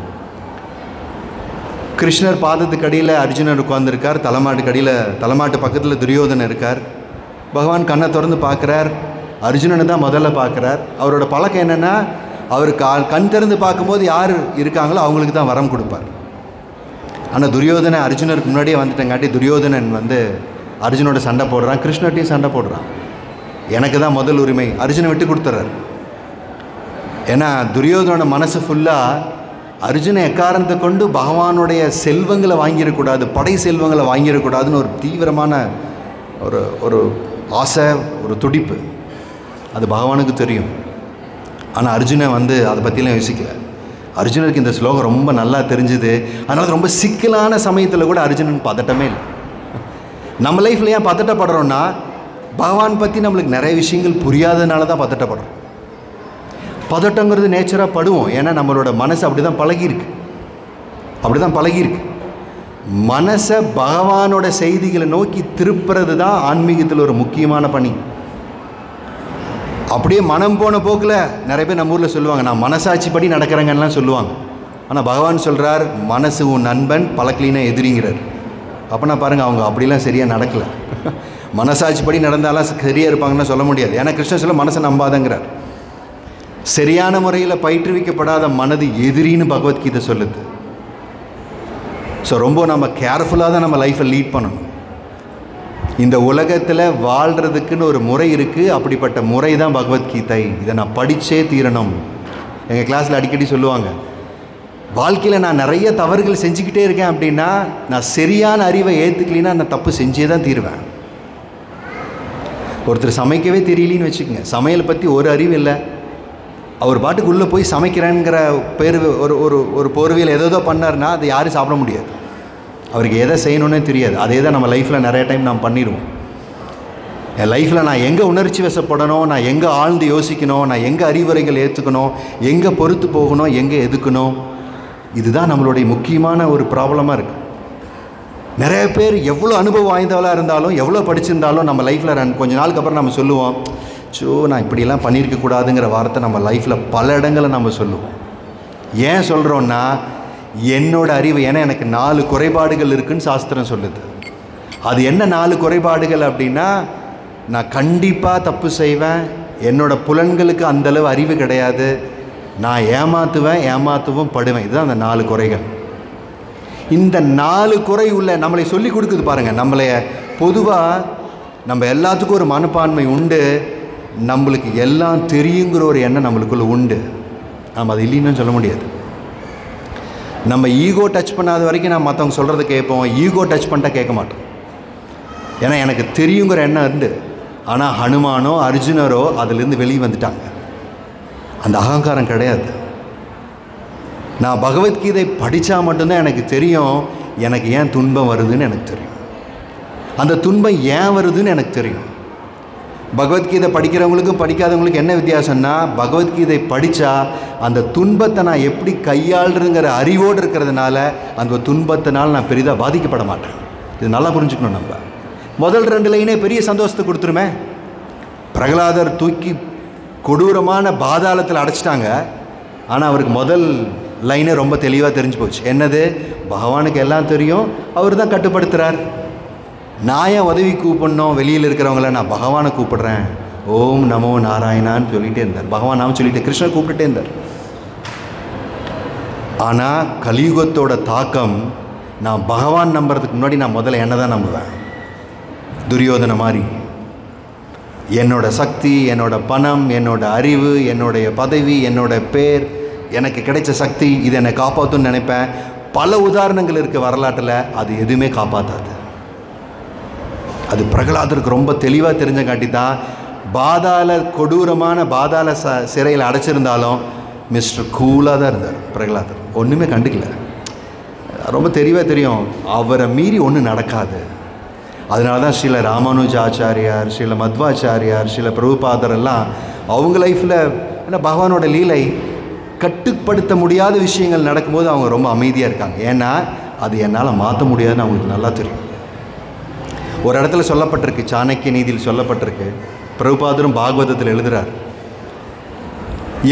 கிருஷ்ணர் பாதத்துக்கு அடியில் அர்ஜுனர் உட்கார்ந்துருக்கார், தலைமாட்டு பக்கத்தில் துரியோதனன் இருக்கார். பகவான் கண்ணை திறந்து பார்க்குறார், அர்ஜுனனை தான் முதல்ல பார்க்குறார். அவரோட பழக்கம் என்னென்னா, அவர் கண் திறந்து பார்க்கும்போது யார் இருக்காங்களோ அவங்களுக்கு தான் வரம் கொடுப்பார். ஆனால் துரியோதனை அர்ஜுனருக்கு முன்னாடியே வந்துட்டங்காட்டி துரியோதனன் அர்ஜுனோட சண்டை போடுறான், கிருஷ்ணர்ட்டையும் சண்டை போடுறான். எனக்கு தான் முதல் உரிமை, அர்ஜுனை விட்டு கொடுத்துட்றாரு. ஏன்னா துரியோதனோட மனசு ஃபுல்லாக அர்ஜுனை எக்காரணத்தை கொண்டு பகவானுடைய செல்வங்களை வாங்கிடக்கூடாது, படை செல்வங்களை வாங்கிடக்கூடாதுன்னு ஒரு தீவிரமான ஒரு ஆசை, ஒரு துடிப்பு. அது பகவானுக்கு தெரியும். ஆனால் அர்ஜுனை அதை பற்றிலாம் யோசிக்கல. அர்ஜுனருக்கு இந்த ஸ்லோகம் ரொம்ப நல்லா தெரிஞ்சுது. அதனால் ரொம்ப சிக்கலான சமயத்தில் கூட அர்ஜுனன் பதட்டமே இல்லை. நம்ம லைஃப்பில் ஏன் பதட்டப்படுறோன்னா, பகவான் பற்றி நம்மளுக்கு நிறைய விஷயங்கள் புரியாததுனால தான் பதட்டப்படுறோம். பதட்டங்கிறது நேச்சராக படுவோம். ஏன்னா நம்மளோட மனசு அப்படி தான் பழகியிருக்கு. மனசை பகவானோட செய்திகளை நோக்கி திருப்புறது தான் ஆன்மீகத்தில் ஒரு முக்கியமான பணி. அப்படியே மனம் போன போக்கில் நிறைய பேர் நம்ம ஊரில் சொல்லுவாங்க, நான் மனசாட்சி படி நடக்கிறேங்கலாம் சொல்லுவாங்க. ஆனால் பகவான் சொல்கிறார், மனசு உன் நண்பன், பழக்கலினா எதிரிங்கிறார். அப்போனா பாருங்கள், அவங்க அப்படிலாம் சரியாக நடக்கலை. மனசாட்சி படி நடந்தாலும் சரியாக இருப்பாங்கன்னு சொல்ல முடியாது. ஏன்னா கிருஷ்ணன் சொல்ல மனசை நம்பாதங்கிறார். சரியான முறையில் பயிற்றுவிக்கப்படாத மனது எதிரின்னு பகவத்கீதை சொல்லுது. ஸோ ரொம்ப நம்ம கேர்ஃபுல்லாக தான் நம்ம லைஃப்பை லீட் பண்ணணும். இந்த உலகத்தில் வாழ்கிறதுக்குன்னு ஒரு முறை இருக்குது. அப்படிப்பட்ட முறை தான் பகவத்கீதை. இதை நான் படித்தே தீரணும். எங்கள் கிளாஸில் அடிக்கடி சொல்லுவாங்க, வாழ்க்கையில் நான் நிறைய தவறுகள் செஞ்சுக்கிட்டே இருக்கேன் அப்படின்னா நான் சரியான அறிவை ஏற்றுக்கலின்னா நான் தப்பு செஞ்சே தான் தீருவேன். ஒருத்தர் சமைக்கவே தெரியலின்னு வச்சுக்கோங்க, சமையலை பற்றி ஒரு அறிவு இல்லை, அவர் பாட்டுக்கு உள்ளே போய் சமைக்கிறேங்கிற பேர் ஒரு போர்வையில் ஏதோ பண்ணார்னா அது யாரும் சாப்பிட முடியாது. அவருக்கு எதை செய்யணுன்னே தெரியாது. அதே தான் நம்ம லைஃப்பில் நிறைய டைம் நாம் பண்ணிடுவோம். என் லைஃப்பில் நான் எங்கே உணர்ச்சி வசப்படணும், நான் எங்கே ஆழ்ந்து யோசிக்கணும், நான் எங்கே அறிவுரைகள் ஏற்றுக்கணும், எங்கே பொறுத்து போகணும், எங்கே எதுக்கணும், இதுதான் நம்மளுடைய முக்கியமான ஒரு ப்ராப்ளமாக இருக்குது. நிறைய பேர் எவ்வளோ அனுபவம் வாய்ந்தவளாக இருந்தாலும், எவ்வளோ படிச்சிருந்தாலும் நம்ம லைஃப்பில் கொஞ்ச நாளுக்கு அப்புறம் நம்ம சொல்லுவோம், நான் இப்படிலாம் பண்ணியிருக்கக்கூடாதுங்கிற வார்த்தை நம்ம லைஃப்பில் பல இடங்களில் நம்ம சொல்லுவோம். ஏன் சொல்கிறோன்னா, என்னோட அறிவு, ஏன்னா எனக்கு 4 குறைபாடுகள் இருக்குதுன்னு சாஸ்திரம் சொல்லுது. அது என்ன 4 குறைபாடுகள் அப்படின்னா, நான் கண்டிப்பாக தப்பு செய்வேன், என்னோடய புலன்களுக்கு அந்தளவு அறிவு கிடையாது, நான் ஏமாற்றவும் படுவேன். இதுதான் அந்த 4 குறைகள். இந்த 4 குறை உள்ள நம்மளை சொல்லி கொடுக்குது பாருங்கள். நம்மளைய பொதுவாக நம்ம எல்லாத்துக்கும் ஒரு மனப்பான்மை உண்டு, நம்மளுக்கு எல்லாம் தெரியுங்கிற ஒரு எண்ணம் நம்மளுக்குள்ளே உண்டு. நம்ம அது இல்லைன்னு சொல்ல முடியாது. நம்ம ஈகோ டச் பண்ணாத வரைக்கும் நம்ம மற்றவங்க சொல்கிறத கேட்போம், ஈகோ டச் பண்ணிட்டா கேட்க மாட்டோம். ஏன்னா எனக்கு தெரியுங்கிற எண்ணம் இருந்து. ஆனால் ஹனுமானோ அர்ஜுனரோ அதிலிருந்து வெளியே வந்துட்டாங்க. அந்த அகங்காரம் கிடையாது. நான் பகவத்கீதை படித்தா மட்டும்தான் எனக்கு தெரியும் எனக்கு ஏன் துன்பம் வருதுன்னு எனக்கு தெரியும், அந்த துன்பம் ஏன் வருதுன்னு எனக்கு தெரியும். பகவத்கீதை படிக்கிறவங்களுக்கும் படிக்காதவங்களுக்கும் என்ன வித்தியாசம்னா, பகவத்கீதை படித்தா அந்த துன்பத்தை நான் எப்படி கையாளுறதுங்கிற அறிவோடு இருக்கிறதுனால அந்த துன்பத்தினால் நான் பெரிதாக பாதிக்கப்பட மாட்டேன். இது நல்லா புரிஞ்சுக்கணும். நம்ம முதல் 2 லைனே பெரிய சந்தோஷத்தை கொடுத்துருமே. பிரகலாதர் தூக்கி கொடூரமான பாதாளத்தில் அடைச்சிட்டாங்க. ஆனால் அவருக்கு முதல் லைனே ரொம்ப தெளிவாக தெரிஞ்சு போச்சு. என்னது? பகவானுக்கு எல்லாம் தெரியும், அவர் தான் கட்டுப்படுத்துகிறார். நான் ஏன் உதவி கூப்பிடணும் வெளியில் இருக்கிறவங்கள, நான் பகவானை கூப்பிடுறேன், ஓம் நமோ நாராயணான்னு சொல்லிகிட்டே இருந்தார். பகவான் நாம சொல்லிட்டு கிருஷ்ணன் கூப்பிட்டுட்டே இருந்தார். ஆனால் கலியுகத்தோட தாக்கம், நான் பகவான் நம்புறதுக்கு முன்னாடி நான் முதல்ல என்ன தான் நம்புவேன். துரியோதனை மாதிரி என்னோட சக்தி, என்னோட பணம், என்னோட அறிவு, என்னுடைய பதவி, என்னோட பேர், எனக்கு கிடைச்ச சக்தி, இது என்னை காப்பாற்றுன்னு நினைப்பேன். பல உதாரணங்கள் இருக்குது வரலாற்றில். அது எதுவுமே காப்பாற்றாது. அது பிரகலாதருக்கு ரொம்ப தெளிவாக தெரிஞ்சங்காட்டி தான் கொடூரமான பாதாள சிறையில் அடைச்சிருந்தாலும் மிஸ்டர் கூலாக தான் இருந்தார் பிரகலாதர். ஒன்றுமே கண்டுக்கல. ரொம்ப தெளிவாக தெரியும் அவரை மீறி ஒன்றும் நடக்காது. அதனால தான் ஸ்ரீல ராமானுஜாச்சாரியார், ஸ்ரீல மத்வாச்சாரியார், ஸ்ரீல பிரபுபாதர் எல்லாம் அவங்க லைஃப்பில் ஏன்னா பகவானோட லீலை கட்டுப்படுத்த முடியாத விஷயங்கள் நடக்கும்போது அவங்க ரொம்ப அமைதியாக இருக்காங்க. ஏன்னா அது என்னால் மாற்ற முடியாதுன்னு அவங்களுக்கு நல்லா தெரியும். ஒரு இடத்துல சொல்லப்பட்டிருக்கு, சாணக்கிய நீதியில் சொல்லப்பட்டிருக்கு, பிரபுபாதரும் பாகவதத்தில் எழுதுகிறார்,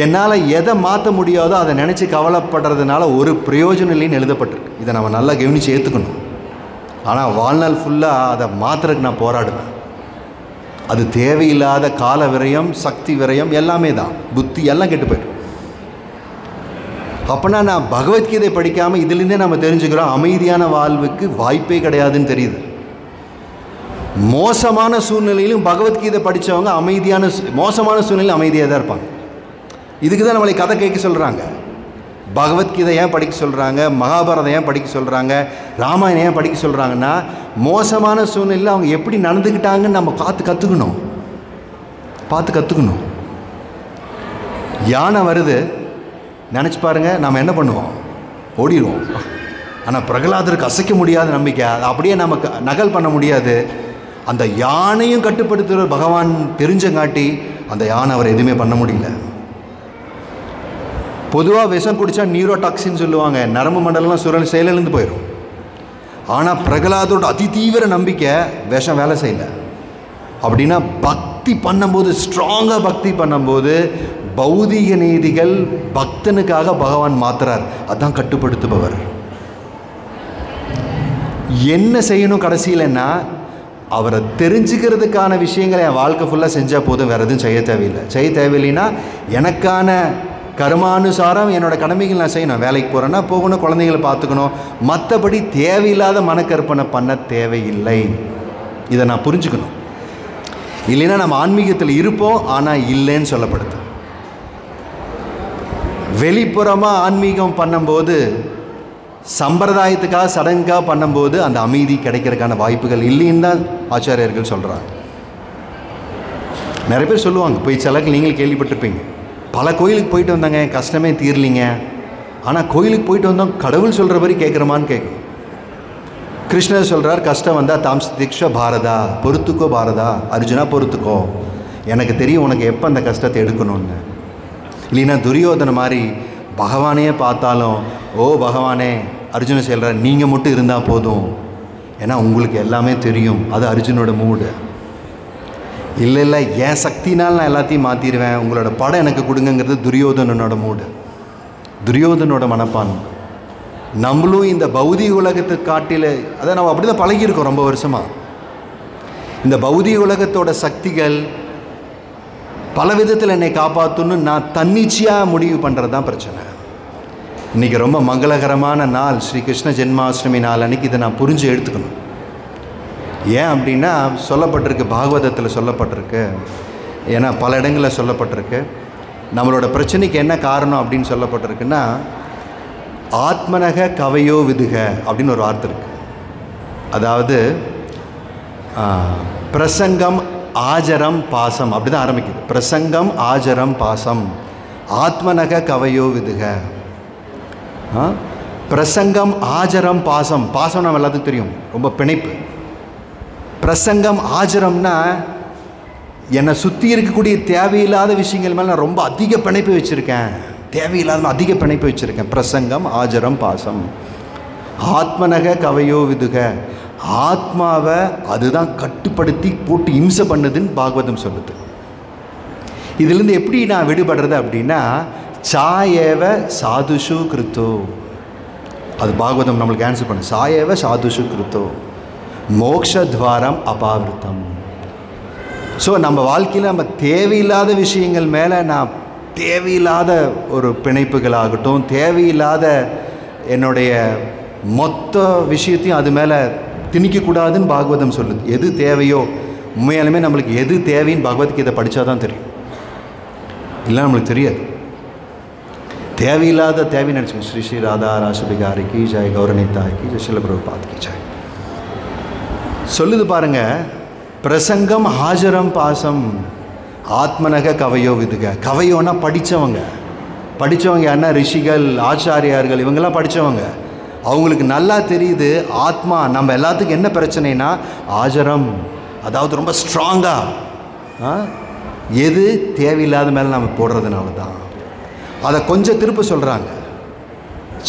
என்னால் எதை மாற்ற முடியாதோ அதை நினச்சி கவலைப்படுறதுனால ஒரு பிரயோஜனம் இல்லைன்னு எழுதப்பட்டிருக்கு. இதை நம்ம நல்லா கவனித்து ஏற்றுக்கணும். ஆனால் வாழ்நாள் ஃபுல்லாக அதை மாற்றுறதுக்கு நான் போராடுவேன். அது தேவையில்லாத கால விரயம், சக்தி விரயம், எல்லாமே தான், புத்தி எல்லாம் கெட்டு போய்டும். அப்போனா நான் பகவத்கீதை படிக்காமல் இதுலேருந்தே நம்ம தெரிஞ்சுக்கிறோம் அமைதியான வாழ்வுக்கு வாய்ப்பே கிடையாதுன்னு தெரியுது. மோசமான சூழ்நிலையிலும் பகவத்கீதை படித்தவங்க மோசமான சூழ்நிலையில் அமைதியாக தான் இருப்பாங்க. இதுக்கு தான் நம்மளை கதை கேட்க சொல்கிறாங்க. பகவத்கீதை ஏன் படிக்க சொல்கிறாங்க, மகாபாரதம் ஏன் படிக்க சொல்கிறாங்க, ராமாயணம் ஏன் படிக்க சொல்கிறாங்கன்னா, மோசமான சூழ்நிலையில் அவங்க எப்படி நடந்துக்கிட்டாங்கன்னு நம்ம கற்றுக்கணும். யானை வருது நினச்சி பாருங்கள், நம்ம என்ன பண்ணுவோம்? ஓடிடுவோம். ஆனால் பிரகலாதருக்கு அசைக்க முடியாத நம்பிக்கை, அதை அப்படியே நமக்கு நகல் பண்ண முடியாது. அந்த யானையும் கட்டுப்படுத்துகிற பகவான் தெரிஞ்சங்காட்டி அந்த யானை அவர் எதுவுமே பண்ண முடியல. பொதுவாக விஷம் குடித்தா நியூரோடாக்சின்னு சொல்லுவாங்க, நரம்பு மண்டலம் செயலிழந்து போயிடும். ஆனால் பிரகலாதோட அதிதீவிர நம்பிக்கை விஷம் வேலை செய்யலை. அப்படின்னா பக்தி பண்ணும்போது, ஸ்ட்ராங்காக பக்தி பண்ணும்போது பௌதிக நீதிகள் பக்தனுக்காக பகவான் மாத்துறார். அதான் கட்டுப்படுத்துபவர். என்ன செய்யணும் கடைசியிலன்னா, அவரை தெரிஞ்சுக்கிறதுக்கான விஷயங்களை என் வாழ்க்கை ஃபுல்லாக செஞ்சால் போதும், வேறு எதுவும் செய்ய தேவையில்லைன்னா எனக்கான கர்மானுசாரம் என்னோடய கடமைகள் நான் செய்யணும். வேலைக்கு போகிறேன்னா போகணும், குழந்தைங்களை பார்த்துக்கணும். மற்றபடி தேவையில்லாத மனக்கற்பனை பண்ண தேவையில்லை. இதை நான் புரிஞ்சுக்கணும். இல்லைன்னா நம்ம ஆன்மீகத்தில் இருப்போம், ஆனால் இல்லைன்னு சொல்லப்படுது. வெளிப்புறமாக ஆன்மீகம் பண்ணும்போது, சம்பிரதாயத்துக்காக சடங்குக்காக பண்ணும்போது அந்த அமைதி கிடைக்கிறதுக்கான வாய்ப்புகள் இல்லைன்னு தான் ஆச்சாரியர்கள் சொல்கிறாங்க. நிறைய பேர் சொல்லுவாங்க, போய் சிலக்கு நீங்கள் கேள்விப்பட்டிருப்பீங்க, பல கோயிலுக்கு போயிட்டு வந்தாங்க, என் கஷ்டமே தீரலிங்க. ஆனால் கோயிலுக்கு போயிட்டு வந்தோம், கடவுள் சொல்கிற மாதிரி கேட்குறமான்னு கேட்கும். கிருஷ்ணர் சொல்கிறார், கஷ்டம் வந்தால் தாம்ஸ்திக்ஷ பாரதா, பொறுத்துக்கோ பாரதா, அர்ஜுனா பொறுத்துக்கோ, எனக்கு தெரியும் உனக்கு எப்போ அந்த கஷ்டத்தை எடுக்கணும்னு. இல்லைன்னா துரியோதனை மாதிரி பகவானே பார்த்தாலும், ஓ பகவானே, அர்ஜுனன் சொல்கிறார், நீங்கள் மட்டும் இருந்தால் போதும், ஏன்னா உங்களுக்கு எல்லாமே தெரியும். அது அர்ஜுனோட மூடு. இல்லை என் சக்தினால் நான் எல்லாத்தையும் மாற்றிடுவேன், உங்களோட படம் எனக்கு கொடுங்கிறது துரியோதனனோட மூடு, துரியோதனோட மனப்பான்மை. நம்மளும் இந்த பௌதிக உலகத்தை காட்டில், அதை நம்ம அப்படி தான் பழகியிருக்கோம் ரொம்ப வருஷமாக. இந்த பௌதிக உலகத்தோட சக்திகள் பல விதத்தில் என்னை காப்பாற்றணும்னு நான் தன்னிச்சையாக முடிவு பண்ணுறது தான் பிரச்சனை. இன்றைக்கி ரொம்ப மங்களகரமான நாள், ஸ்ரீ கிருஷ்ண ஜென்மாஷ்டமி நாள் அன்றைக்கி இதை நான் புரிஞ்சு எடுத்துக்கணும். ஏன் அப்படின்னா சொல்லப்பட்டிருக்கு, பாகவதத்தில் சொல்லப்பட்டிருக்கு, ஏன்னா பல இடங்களில் சொல்லப்பட்டிருக்கு. நம்மளோட பிரச்சனைக்கு என்ன காரணம் அப்படின்னு சொல்லப்பட்டிருக்குன்னா, ஆத்மனக கவையோ விதுக அப்படின்னு ஒரு வார்த்தை இருக்குது. அதாவது பிரசங்கம் ஆஜரம் பாசம் அப்படி தான் ஆரம்பிக்குது. பிரசங்கம் ஆஜரம் பாசம், ஆத்மனக கவையோ விதுக. பிரசங்கம் ஆஜரம் பாசம், பாசம் நம்ம எல்லாத்துக்கும் தெரியும், ரொம்ப பிணைப்பு. பிரசங்கம் ஆஜரம்னா என்னை சுற்றி இருக்கக்கூடிய தேவையில்லாத விஷயங்கள் மேலே நான் ரொம்ப அதிக பிணைப்பு வச்சுருக்கேன், தேவையில்லாத அதிக பிணைப்பு வச்சுருக்கேன். பிரசங்கம் ஆஜரம் பாசம். ஆத்மனக கவையோ விதுக, ஆத்மாவை அதுதான் கட்டுப்படுத்தி போட்டு இம்சை பண்ணுதுன்னு பாகவதம் சொல்லுது. இதுலேருந்து எப்படி நான் விடுபடுறது அப்படின்னா, சாயேவ சாதுஷு கிருத்தோ, அது பாகவதம் நம்மளுக்கு ஆன்சர் பண்ணு. சாயேவ சாதுஷு கிருத்தோ மோக்ஷத்வாரம் அபாவிருத்தம். ஸோ நம்ம வாழ்க்கையில் நம்ம தேவையில்லாத விஷயங்கள் மேலே நான் தேவையில்லாத ஒரு பிணைப்புகளாகட்டும், தேவையில்லாத என்னுடைய மொத்த விஷயத்தையும் அது மேலே திணிக்கக்கூடாதுன்னு பாகவதம் சொல்லுது. எது தேவையோ, உண்மையாலுமே நம்மளுக்கு எது தேவைன்னு பகவத்கீதை படித்தா தான் தெரியும், இல்லை நம்மளுக்கு தெரியாது. தேவையில்லாத தேவைன்னு நினச்சிக்கோங்க. ஸ்ரீ ஸ்ரீ ராதா ராசபிகாரி கி ஜெய், கௌரணிதா கி ஜெய், ஸ்ரீல பிரபுபாத் கி ஜெய். சொல்லுது பாருங்க, பிரசங்கம் ஆஜரம் பாசம், ஆத்மனக கவையோ விதுக. கவையோன்னா படித்தவங்க யாருன்னா ரிஷிகள், ஆச்சாரியார்கள், இவங்கெல்லாம் படித்தவங்க. அவங்களுக்கு நல்லா தெரியுது ஆத்மா நம்ம எல்லாத்துக்கும் என்ன பிரச்சனைனா ஆஜரம், அதாவது ரொம்ப ஸ்ட்ராங்காக எது தேவையில்லாத மேலே நம்ம போடுறதுனால தான். அதை கொஞ்சம் திருப்ப சொல்கிறாங்க.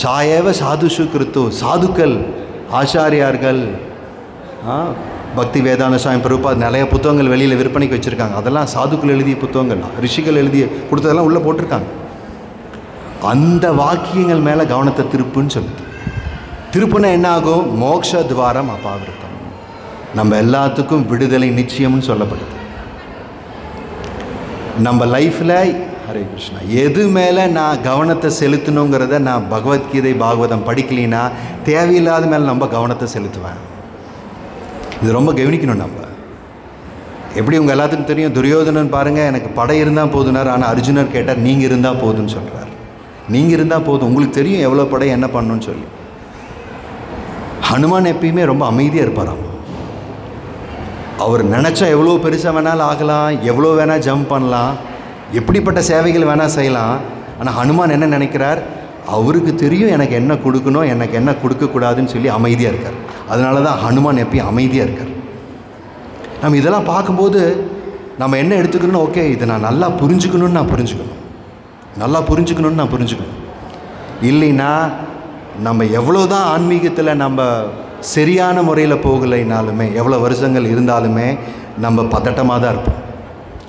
சாயேவ சாதுஷு கிருத்து, சாதுக்கள், ஆச்சாரியார்கள், பக்தி வேதாந்த சாமி பிரபுபாத் நிறைய புத்தகங்கள் வெளியில் விற்பனைக்கு வச்சுருக்காங்க. அதெல்லாம் சாதுக்கள் எழுதிய புத்தகங்கள், ரிஷிகள் எழுதிய கொடுத்ததெல்லாம் உள்ளே போட்டிருக்காங்க. அந்த வாக்கியங்கள் மேலே கவனத்தை திருப்புன்னு சொல்லுது. திருப்புனா என்ன ஆகும்? மோக்ஷ துவாரம் அபாவிருத்தம், நம்ம எல்லாத்துக்கும் விடுதலை நிச்சயம்னு சொல்லப்படுது. நம்ம லைஃப்பில் ஹரே கிருஷ்ணா. எது மேலே நான் கவனத்தை செலுத்தணுங்கிறத நான் பகவத்கீதை பாகவதம் படிக்கலினா தேவையில்லாத மேலே நம்ம கவனத்தை செலுத்துவேன். இது ரொம்ப கவனிக்கணும். நம்ம எப்படி உங்கள் எல்லாத்துக்கும் தெரியும், துரியோதனன் பாருங்கள் எனக்கு படை இருந்தால் போதுனார். ஆனால் அர்ஜுனர் கேட்டார் நீங்கள் இருந்தால் போதுன்னு சொல்கிறார். நீங்கள் இருந்தால் போதும், உங்களுக்கு தெரியும் எவ்வளோ படை என்ன பண்ணணும்னு சொல்லி. ஹனுமான் எப்பயுமே ரொம்ப அமைதியாக இருப்பாராம். அவர் நினச்சா எவ்வளோ பெருசாக வேணாலும் ஆகலாம், எவ்வளோ வேணால் ஜம்ப் பண்ணலாம், எப்படிப்பட்ட சேவைகள் வேணால் செய்யலாம். ஆனால் ஹனுமான் என்ன நினைக்கிறார், அவருக்கு தெரியும் எனக்கு என்ன கொடுக்கணும் எனக்கு என்ன கொடுக்கக்கூடாதுன்னு சொல்லி அமைதியாக இருக்கார். அதனால தான் ஹனுமான் எப்பயும் அமைதியாக இருக்கார். நம்ம இதெல்லாம் பார்க்கும்போது நம்ம என்ன எடுத்துக்கணும், ஓகே இதை நான் நல்லா புரிஞ்சுக்கணும்னு நான் புரிஞ்சுக்கணும், நல்லா புரிஞ்சுக்கணும்னு நான் புரிஞ்சுக்கணும். இல்லைன்னா நம்ம எவ்வளோ தான் ஆன்மீகத்தில் நம்ம சரியான முறையில் போகலைனாலுமே, எவ்வளோ வருஷங்கள் இருந்தாலுமே நம்ம பதட்டமாக தான் இருப்போம்.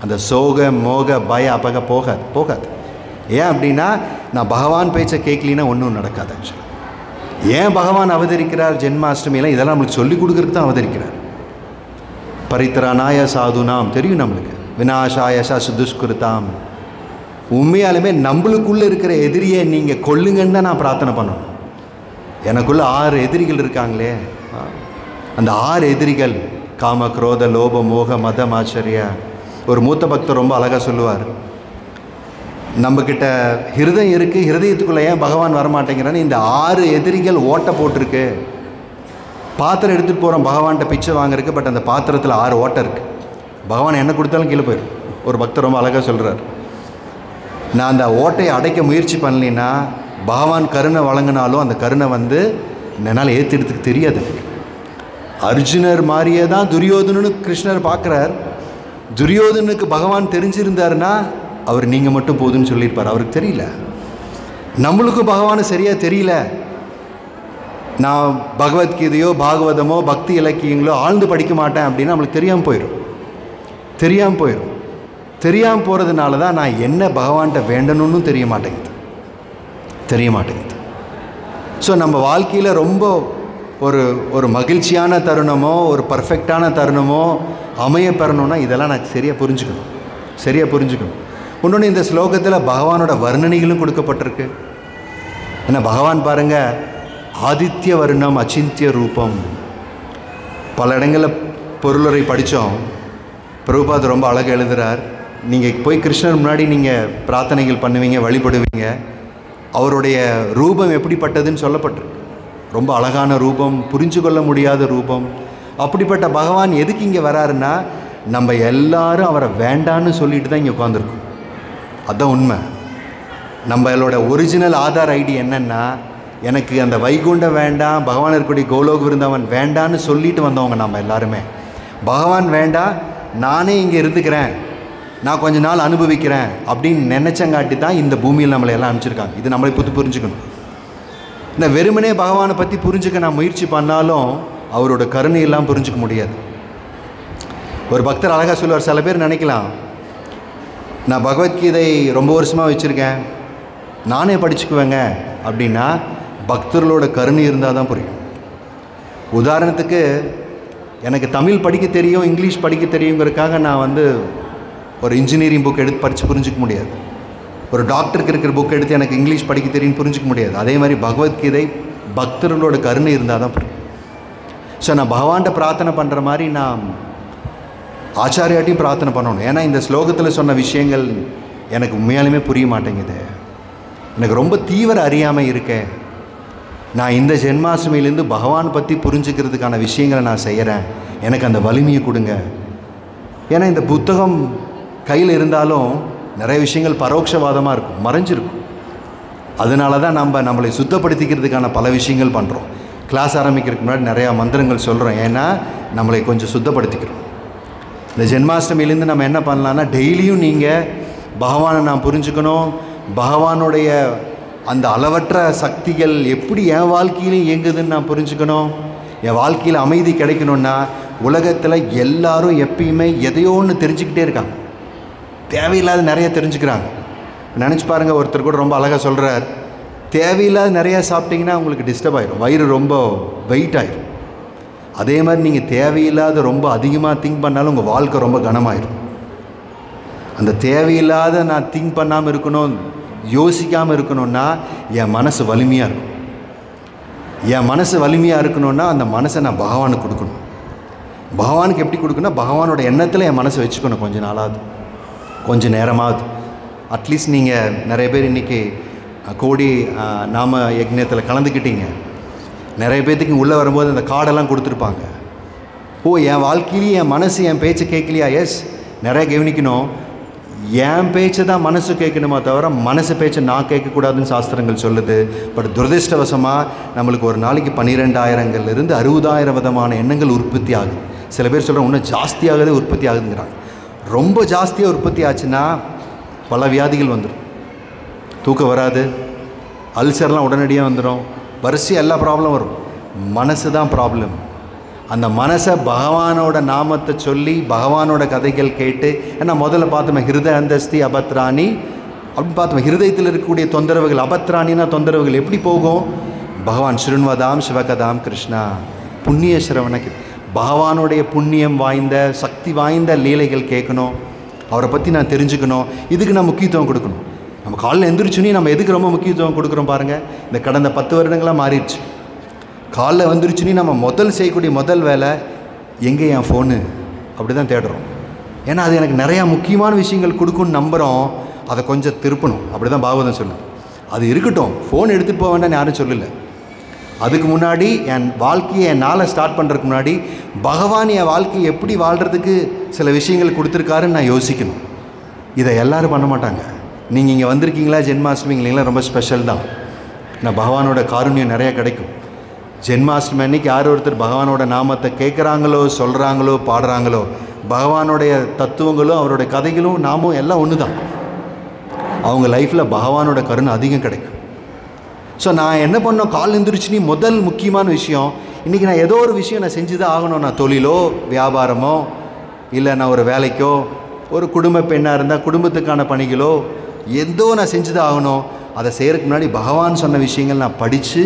அந்த சோக மோக பய அப்பக போகாது. ஏன் அப்படின்னா நான் பகவான் பேச்சை கேட்கலின்னா ஒன்றும் நடக்காது. ஆக்சுவலாக ஏன் பகவான் அவதரிக்கிறார் ஜென்மாஷ்டமியெல்லாம் இதெல்லாம் நம்மளுக்கு சொல்லிக் கொடுக்குறதுக்கு தான் அவதரிக்கிறார். பரித்ராணாய சாதுனாம் தெரியும் நம்மளுக்கு, விநாசாய துஷ்கிருதாம். உண்மையாலுமே நம்மளுக்குள்ளே இருக்கிற எதிரியை நீங்கள் கொல்லுங்கன்னு தான் நான் பிரார்த்தனை பண்ணணும். எனக்குள்ளே 6 எதிரிகள் இருக்காங்களே, அந்த 6 எதிரிகள் காம குரோத லோப மோக மதம் ஆச்சரிய. ஒரு மூத்த பக்தர் ரொம்ப அழகாக சொல்லுவார், நம்மக்கிட்ட ஹிருதயம் இருக்குது, ஹிருதயத்துக்குள்ளே ஏன் பகவான் வரமாட்டேங்கிறான்னு இந்த 6 எதிரிகள் ஓட்டை போட்டிருக்கு. பாத்திரம் எடுத்துகிட்டு போகிறோம் பகவான்கிட்ட பிச்சை வாங்குறதுக்கு, பட் அந்த பாத்திரத்தில் 6 ஓட்டை இருக்குது. பகவான் என்ன கொடுத்தாலும் கீழே போயிடும். ஒரு பக்தர் ரொம்ப அழகாக சொல்கிறார், நான் அந்த ஓட்டையை அடைக்க முயற்சி பண்ணலின்னா பகவான் கருணை வழங்கினாலும் அந்த கருணை என்னால் ஏற்றிடுறதுக்கு தெரியாது. அர்ஜுனர் மாதிரியே தான் துரியோதனனு கிருஷ்ணர் பார்க்குறார். துரியோதனுக்கு பகவான் தெரிஞ்சிருந்தாருன்னா அவர் நீங்கள் மட்டும் போதுன்னு சொல்லியிருப்பார். அவருக்கு தெரியல. நம்மளுக்கும் பகவானு சரியாக தெரியல. நான் பகவத்கீதையோ பாகவதமோ பக்தி இலக்கியங்களோ ஆழ்ந்து படிக்க மாட்டேன் அப்படின்னா நம்மளுக்கு தெரியாமல் போயிடும். தெரியாமல் போகிறதுனால தான் நான் என்ன பகவான்கிட்ட வேண்டணும்னு தெரிய மாட்டேங்குது. ஸோ நம்ம வாழ்க்கையில் ரொம்ப ஒரு மகிழ்ச்சியான தருணமோ ஒரு பர்ஃபெக்டான தருணமோ அமைய பெறணும்னா இதெல்லாம் நான் சரியாக புரிஞ்சுக்கணும். இன்னொன்று இந்த ஸ்லோகத்தில் பகவானோட வர்ணனைகளும் கொடுக்கப்பட்டிருக்கு. ஏன்னா பகவான் பாருங்கள், ஆதித்ய வர்ணம் அச்சிந்திய ரூபம். பல இடங்களில் பொருளுரை படித்தோம். பிரபுபாத் ரொம்ப அழகாக எழுதுகிறார், நீங்கள் போய் கிருஷ்ணர் முன்னாடி நீங்கள் பிரார்த்தனைகள் பண்ணுவீங்க, வழிபடுவீங்க, அவருடைய ரூபம் எப்படிப்பட்டதுன்னு சொல்லப்பட்டிருக்கு. ரொம்ப அழகான ரூபம், புரிஞ்சு கொள்ள முடியாத ரூபம். அப்படிப்பட்ட பகவான் எதுக்கு இங்கே வராருன்னா நம்ம எல்லாரும் அவரை வேண்டான்னு சொல்லிட்டு தான் இங்கே உட்காந்துருக்கோம். அதுதான் உண்மை. நம்மளோட ஒரிஜினல் ஆதார் ஐடி என்னென்னா, எனக்கு அந்த வைகுண்டம் வேண்டாம், பகவான் இருக்கக்கூடிய கோலோக விருந்தவன் வேண்டான்னு சொல்லிட்டு வந்தவங்க நம்ம எல்லாருமே. பகவான் வேண்டாம், நானே இங்கே இருந்துக்கிறேன், நான் கொஞ்ச நாள் அனுபவிக்கிறேன் அப்படின்னு நினச்சங்காட்டி தான் இந்த பூமியில் நம்மளை எல்லாம் அனுப்பிச்சிருக்காங்க. இது நம்மளை புரிஞ்சுக்கணும். இந்த வெறுமனே பகவானை பற்றி புரிஞ்சுக்க நான் முயற்சி பண்ணாலும் அவரோட கருணையெல்லாம் புரிஞ்சுக்க முடியாது. ஒரு பக்தர் அழகாக சொல்லுவார், சில பேர் நினைக்கலாம் நான் பகவத்கீதை ரொம்ப வருஷமாக வச்சுருக்கேன், நானே படிச்சுக்குவேங்க அப்படின்னா பக்தர்களோட கருணை இருந்தால் தான் புரியும். உதாரணத்துக்கு எனக்கு தமிழ் படிக்க தெரியும், இங்கிலீஷ் படிக்க தெரியுங்கிறதுக்காக நான் ஒரு இன்ஜினியரிங் புக் எடுத்து படித்து புரிஞ்சிக்க முடியாது. ஒரு டாக்டருக்கு இருக்கிற புக் எடுத்து எனக்கு இங்கிலீஷ் படிக்க தெரியும்னு புரிஞ்சிக்க முடியாது. அதே மாதிரி பகவத்கீதை பக்தர்களோட கருணை இருந்தால் தான் புரியும். ஸோ நான் பகவான்கிட்ட பிரார்த்தனை பண்ணுற மாதிரி நான் ஆச்சாரியாட்டையும் பிரார்த்தனை பண்ணணும். ஏன்னா இந்த ஸ்லோகத்தில் சொன்ன விஷயங்கள் எனக்கு உண்மையாலுமே புரிய மாட்டேங்குது. எனக்கு ரொம்ப தீவிர அறியாமல் இருக்கேன். நான் இந்த ஜென்மாஷ்டமியிலேருந்து பகவான் பற்றி புரிஞ்சுக்கிறதுக்கான விஷயங்களை நான் செய்கிறேன், எனக்கு அந்த வலிமையை கொடுங்க. ஏன்னா இந்த புத்தகம் கையில் இருந்தாலும் நிறைய விஷயங்கள் பரோட்சவாதமாக இருக்கும், மறைஞ்சிருக்கும். அதனால தான் நம்மளை சுத்தப்படுத்திக்கிறதுக்கான பல விஷயங்கள் பண்ணுறோம். கிளாஸ் ஆரம்பிக்கிறதுக்கு முன்னாடி நிறையா மந்திரங்கள் சொல்கிறோம். ஏன்னா நம்மளை கொஞ்சம் சுத்தப்படுத்திக்கிறோம். இந்த ஜென்மாஷ்டமியிலேருந்து நம்ம என்ன பண்ணலான்னா, டெய்லியும் நீங்கள் பகவானை நான் புரிஞ்சுக்கணும், பகவானுடைய அந்த அளவற்ற சக்திகள் எப்படி என் வாழ்க்கையிலும் இயங்குதுன்னு நான் புரிஞ்சுக்கணும். என் வாழ்க்கையில் அமைதி கிடைக்கணுன்னா, உலகத்தில் எல்லாரும் எப்பயுமே எதையோ ஒன்று தெரிஞ்சுக்கிட்டே இருக்காங்க, தேவையில்லாத நிறைய தெரிஞ்சுக்கிறாங்க. நினச்சி பாருங்கள், ஒருத்தர் கூட ரொம்ப அழகாக சொல்கிறார், தேவையில்லாத நிறையா சாப்பிட்டிங்கன்னா உங்களுக்கு டிஸ்டர்ப் ஆகிடும், வயிறு ரொம்ப வெயிட் ஆகிடும். அதே மாதிரி நீங்கள் தேவையில்லாத ரொம்ப அதிகமாக திங்க் பண்ணாலும் உங்கள் வாழ்க்கை ரொம்ப கனமாயிடும். அந்த தேவையில்லாத நான் திங்க் பண்ணாமல் இருக்கணும், யோசிக்காமல் இருக்கணும்னா என் மனசு வலிமையாக இருக்கும். என் மனசு வலிமையாக இருக்கணும்னா அந்த மனசை நான் பகவானுக்கு கொடுக்கணும். பகவானுக்கு எப்படி கொடுக்கணும்? பகவானோட எண்ணத்தில் என் மனசை வச்சுக்கணும். கொஞ்சம் நாளாவது, கொஞ்சம் நேரமாவது. அட்லீஸ்ட் நீங்கள் நிறைய பேர் இன்றைக்கி கோடி நாம யக்ஞத்தில் கலந்துக்கிட்டீங்க. நிறைய பேர்த்துக்கு உள்ளே வரும்போது அந்த கார்டெல்லாம் கொடுத்துருப்பாங்க. ஓ, என் வாழ்க்கையிலேயே என் மனசு என் பேச்சை கேட்கலையா? எஸ், நிறைய கவனிக்கணும். என் பேச்சை தான் மனசு கேட்கணுமா தவிர மனசு பேச்சை நான் கேட்கக்கூடாதுன்னு சாஸ்திரங்கள் சொல்லுது. பட் துரதிருஷ்டவசமாக நம்மளுக்கு ஒரு நாளைக்கு 12,000லேருந்து 60,000 விதமான எண்ணங்கள் உற்பத்தி ஆகுது. சில பேர் சொல்கிறாங்க இன்னும் ஜாஸ்தியாகவே உற்பத்தி ஆகுதுங்கிறாங்க. ரொம்ப ஜாஸ்தியாக உற்பத்தி ஆச்சுன்னா பல வியாதிகள் வந்துடும். தூக்கம் வராது, அல்சர்லாம் உடனடியாக வந்துடும், வரிசையாக எல்லா ப்ராப்ளம் வரும். மனசு தான் ப்ராப்ளம். அந்த மனசை பகவானோட நாமத்தை சொல்லி பகவானோட கதைகள் கேட்டு, ஏன்னா முதல்ல பார்த்தோமே ஹிருதய அந்தஸ்தி அபத்ராணி அப்படின்னு பார்த்தோம். ஹிருதயத்தில் இருக்கக்கூடிய தொந்தரவுகள், அபத்ராணினா தொந்தரவுகள் எப்படி போகும்? பகவான் ஸ்ருண்வதாம் சிவகதாம் கிருஷ்ணா, புண்ணிய சிரவணக்கு, பகவானுடைய புண்ணியம் வாய்ந்த சக்தி வாய்ந்த லீலைகள் கேட்கணும், அவரை பற்றி நான் தெரிஞ்சுக்கணும். இதுக்கு நான் முக்கியத்துவம் கொடுக்கணும். நம்ம காலையில் எந்திரிச்சுனே நம்ம எதுக்கு ரொம்ப முக்கியத்துவம் கொடுக்குறோம் பாருங்கள். இந்த கடந்த 10 வருடங்களாக மாறிடுச்சு. காலைல வந்துருச்சுன்னு நம்ம முதல் செய்யக்கூடிய முதல் வேலை எங்கே என் ஃபோனு அப்படி தான் தேடுறோம். ஏன்னா அது எனக்கு நிறையா முக்கியமான விஷயங்கள் கொடுக்குன்னு நம்புகிறோம். அதை கொஞ்சம் திருப்பணும். அப்படி தான் பாகவதம் சொல்லுது. அது இருக்கட்டும், ஃபோன் எடுத்துகிட்டு போக வேண்டாம்னு யாரும் சொல்லலை. அதுக்கு முன்னாடி என் வாழ்க்கையை என் நாளை ஸ்டார்ட் பண்ணுறதுக்கு முன்னாடி பகவான் என் வாழ்க்கையை எப்படி வாழ்கிறதுக்கு சில விஷயங்கள் கொடுத்துருக்காருன்னு நான் யோசிக்கணும். இதை எல்லோரும் பண்ண மாட்டாங்க. நீங்கள் இங்கே வந்திருக்கீங்களா ஜென்மாஷ்டமிங்களா, ரொம்ப ஸ்பெஷல் தான். நான் பகவானோட காருண்யம் நிறையா கிடைக்கும். ஜென்மாஷ்டமி அன்னைக்கு யார் ஒருத்தர் பகவானோட நாமத்தை கேட்குறாங்களோ, சொல்கிறாங்களோ, பாடுறாங்களோ, பகவானுடைய தத்துவங்களும் அவருடைய கதைகளும் நாமும் எல்லாம் ஒன்று தான். அவங்க லைஃப்பில் பகவானோட கருணை அதிகம் கிடைக்கும். ஸோ நான் என்ன பண்ணோம், கால் எழுந்திரிச்சுன்னு முதல் முக்கியமான விஷயம், இன்றைக்கி நான் ஏதோ ஒரு விஷயம் நான் செஞ்சு தான் ஆகணும். நான் தொழிலோ வியாபாரமோ இல்லை நான் ஒரு வேலைக்கோ, ஒரு குடும்ப பெண்ணாக இருந்தால் குடும்பத்துக்கான பணிகளோ ஏதோ நான் செஞ்சு தான் ஆகணும். அதை செய்கிறதுக்கு முன்னாடி பகவான் சொன்ன விஷயங்கள் நான் படித்து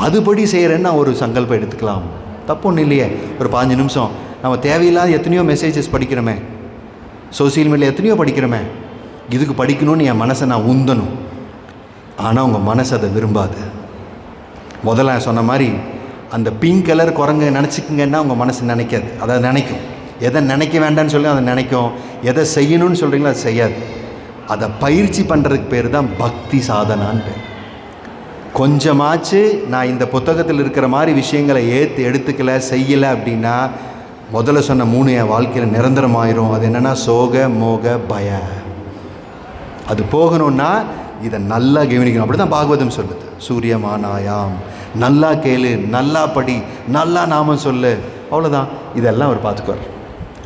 அதுபடி செய்கிறேன்னு நான் ஒரு சங்கல்பம் எடுத்துக்கலாம். தப்பு ஒன்றும் இல்லையே. ஒரு 5 நிமிஷம் நம்ம தேவையில்லாத எத்தனையோ மெசேஜஸ் படிக்கிறோமே, சோசியல் மீடியா எத்தனையோ படிக்கிறோமே, இதுக்கு படிக்கணும்னு என் மனசை நான் உந்தணும். ஆனால் உங்கள் மனசு அதை விரும்பாது. முதல்ல நான் சொன்ன மாதிரி அந்த பிங்க் கலர் குரங்கு நினச்சிக்கிங்கன்னா உங்கள் மனசு நினைக்காது. அதை நினைக்கும். எதை நினைக்க வேண்டாம்னு சொல்லி அதை நினைக்கும். எதை செய்யணும்னு சொல்கிறீங்களோ அதை செய்யாது. அதை பயிற்சி பண்ணுறதுக்கு பேர் தான் பக்தி சாதனான்னு பேர். கொஞ்சமாச்சு நான் இந்த புத்தகத்தில் இருக்கிற மாதிரி விஷயங்களை எடுத்துக்கலை, செய்யலை அப்படின்னா முதல்ல சொன்ன 3 என் வாழ்க்கையில் நிரந்தரமாயிரும். அது என்னென்னா சோக மோக பய. அது போகணுன்னா இதை நல்லா கவனிக்கணும். அப்படி தான் பாகவதம் சொல்லுது. சூரியமானாயாம், நல்லா கேளு, நல்லா படி, நல்லா நாமம் சொல்லு, அவ்வளோதான். இதெல்லாம் அவர் பார்த்துக்குவார்.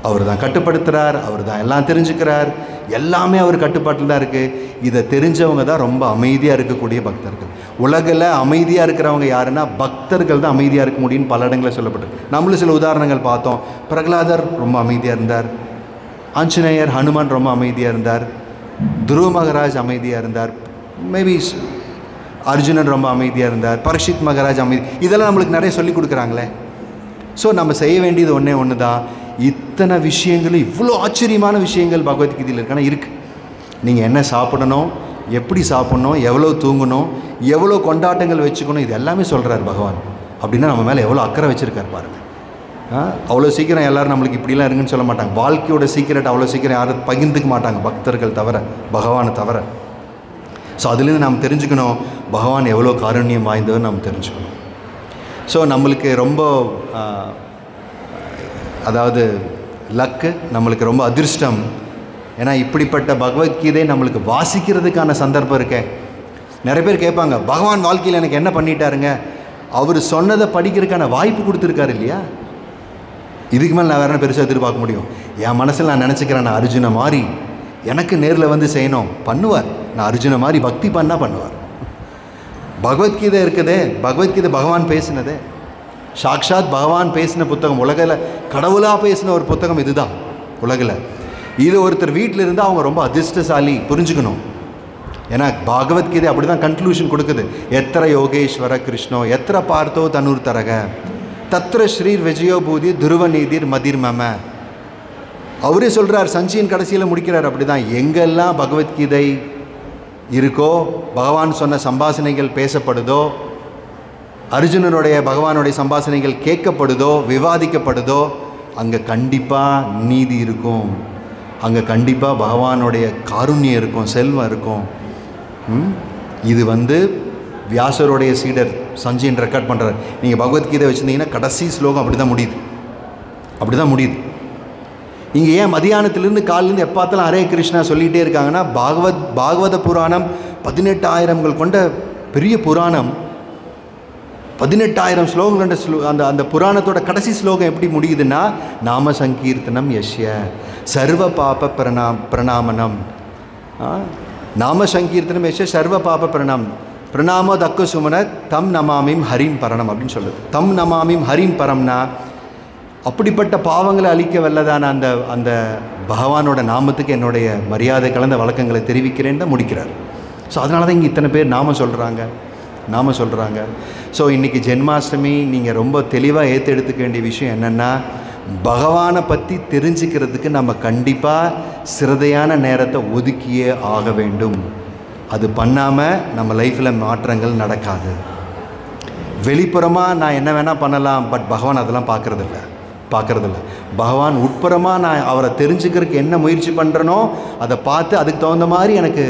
அவர் தான் கட்டுப்படுத்துகிறார், அவர் தான் எல்லாம் தெரிஞ்சுக்கிறார், எல்லாமே அவர் கட்டுப்பாட்டில் தான் இருக்குது. இதை தெரிஞ்சவங்க தான் ரொம்ப அமைதியாக இருக்கக்கூடிய பக்தர்கள். உலகில் அமைதியாக இருக்கிறவங்க யாருன்னா பக்தர்கள் தான் அமைதியாக இருக்க முடியும்னு பல இடங்களில் சொல்லப்பட்டிருக்கு. நம்மளும் சில உதாரணங்கள் பார்த்தோம். பிரகலாதர் ரொம்ப அமைதியாக இருந்தார், ஆஞ்சநேயர் ஹனுமான் ரொம்ப அமைதியாக இருந்தார், துருவ மகாராஜ் அமைதியாக இருந்தார், மேபி அர்ஜுனன் ரொம்ப அமைதியாக இருந்தார், பரீட்சித் மகாராஜ் அமைதி. இதெல்லாம் நம்மளுக்கு நிறைய சொல்லிக் கொடுக்குறாங்களே. ஸோ நம்ம செய்ய வேண்டியது ஒன்று தான். இத்தனை விஷயங்களும் இவ்வளோ ஆச்சரியமான விஷயங்கள் பகவத்கீதையில் இருக்கான இருக்குது. நீங்கள் என்ன சாப்பிடணும், எப்படி சாப்பிட்ணும், எவ்வளோ தூங்கணும், எவ்வளோ கொண்டாட்டங்கள் வச்சுக்கணும், இது எல்லாமே சொல்கிறார் பகவான். அப்படின்னா நம்ம மேலே எவ்வளோ அக்கறை வச்சுருக்கார் பாருங்கள். அவ்வளோ சீக்கிரம் எல்லோரும் நம்மளுக்கு இப்படிலாம் இருங்கன்னு சொல்ல மாட்டாங்க. வாழ்க்கையோட சீக்கிரட் அவ்வளோ சீக்கிரம் யாரும் பகிர்ந்துக்க மாட்டாங்க, பக்தர்கள் தவிர, பகவானை தவிர. ஸோ அதுலேருந்து நாம் தெரிஞ்சுக்கணும் பகவான் எவ்வளோ காருண்யம் வாய்ந்தவர் நாம் தெரிஞ்சுக்கணும். ஸோ நம்மளுக்கு ரொம்ப அதாவது லக்கு, நம்மளுக்கு ரொம்ப அதிர்ஷ்டம். ஏன்னா இப்படிப்பட்ட பகவத்கீதை நம்மளுக்கு வாசிக்கிறதுக்கான சந்தர்ப்பம் இருக்கே. நிறைய பேர் கேட்பாங்க, பகவான் வாழ்க்கையில் எனக்கு என்ன பண்ணிட்டாருங்க, அவர் சொன்னதை படிக்கிறதுக்கான வாய்ப்பு கொடுத்துருக்காரு இல்லையா. இதுக்கு மேலே நான் வேறு பெருசாக எதிர்பார்க்க முடியும்? என் மனசில் நான் நினச்சிக்கிறேன், நான் அர்ஜுன மாதிரி எனக்கு நேரில் வந்து செய்யணும், பண்ணுவார். நான் அர்ஜுன மாதிரி பக்தி பண்ணால் பண்ணுவார். பகவத்கீதை இருக்குதே, பகவத்கீதை பகவான் பேசினதே, சாக்ஷாத் பகவான் பேசின புத்தகம். உலகில் கடவுளாக பேசின ஒரு புத்தகம் இதுதான் உலகில். இது ஒருத்தர் வீட்டில் இருந்தால் அவங்க ரொம்ப அதிர்ஷ்டசாலி, புரிஞ்சுக்கணும். ஏன்னா பகவத்கீதை அப்படி தான் கன்க்ளூஷன் கொடுக்குது. எத்திர யோகேஸ்வர கிருஷ்ணோ எத்திர பார்த்தோ தனுர் தரக தத்திர ஸ்ரீர் விஜயோ பூதி துருவ நீதிர் மதிர் மம. அவரே சொல்கிறார், சஞ்சியின் கடைசியில் முடிக்கிறார் அப்படி தான். எங்கெல்லாம் பகவத்கீதை இருக்கோ, பகவான் சொன்ன சம்பாஷணைகள் பேசப்படுதோ, அர்ஜுனனுடைய பகவானுடைய சம்பாஷணைகள் கேட்கப்படுதோ, விவாதிக்கப்படுதோ, அங்கே கண்டிப்பாக நீதி இருக்கும், அங்கே கண்டிப்பாக பகவானுடைய காருண்யம் இருக்கும், செல்வம் இருக்கும். இது வியாசருடைய சீடர் சஞ்சயன் ரெக்கார்ட் பண்ணுறார். நீங்கள் பகவத்கீதை வச்சுருந்தீங்கன்னா கடைசி ஸ்லோகம் அப்படி தான் முடியுது, அப்படி தான் முடியுது. இங்கே ஏன் மதியானத்துலேருந்து காலிலேருந்து எப்போ பார்த்தாலும் ஹரே கிருஷ்ணா சொல்லிகிட்டே இருக்காங்கன்னா, பாகவத புராணம் 18,000 கொண்ட பெரிய புராணம், 18,000 ஸ்லோகம் கொண்ட அந்த புராணத்தோட கடைசி ஸ்லோகம் எப்படி முடியுதுன்னா, நாம சங்கீர்த்தனம் யஷ்ய சர்வ பாப பிரணாமனம். நாம சங்கீர்த்தனம் யஷ்ய சர்வ பாப பிரணாமோ தக்கு சுமன தம் நமாமிம் ஹரிம் பரணம் அப்படின்னு சொல்லுது. தம் நமாமிம் ஹரிம் பரம்னா அப்படிப்பட்ட பாவங்களை அழிக்க வல்லதான அந்த பகவானோட நாமத்துக்கு என்னுடைய மரியாதை கலந்த வழக்கங்களை தெரிவிக்கிறேன்னு தான் முடிக்கிறார். ஸோ அதனால தான் இங்கே இத்தனை பேர் நாம சொல்கிறாங்க. ஸோ இன்றைக்கி ஜென்மாஷ்டமி நீங்கள் ரொம்ப தெளிவாக எடுத்துக்க வேண்டிய விஷயம் என்னென்னா, பகவானை பற்றி தெரிஞ்சுக்கிறதுக்கு நம்ம கண்டிப்பாக சிரதையான நேரத்தை ஒதுக்கியே ஆக வேண்டும். அது பண்ணாமல் நம்ம லைஃப்பில் மாற்றங்கள் நடக்காது. வெளிப்புறமாக நான் என்ன வேணால் பண்ணலாம், பட் பகவான் அதெல்லாம் பார்க்குறதில்ல. பகவான் உட்புறமாக நான் அவரை தெரிஞ்சுக்கிறதுக்கு என்ன முயற்சி பண்ணுறனோ அதை பார்த்து அதுக்கு தகுந்த மாதிரி எனக்கு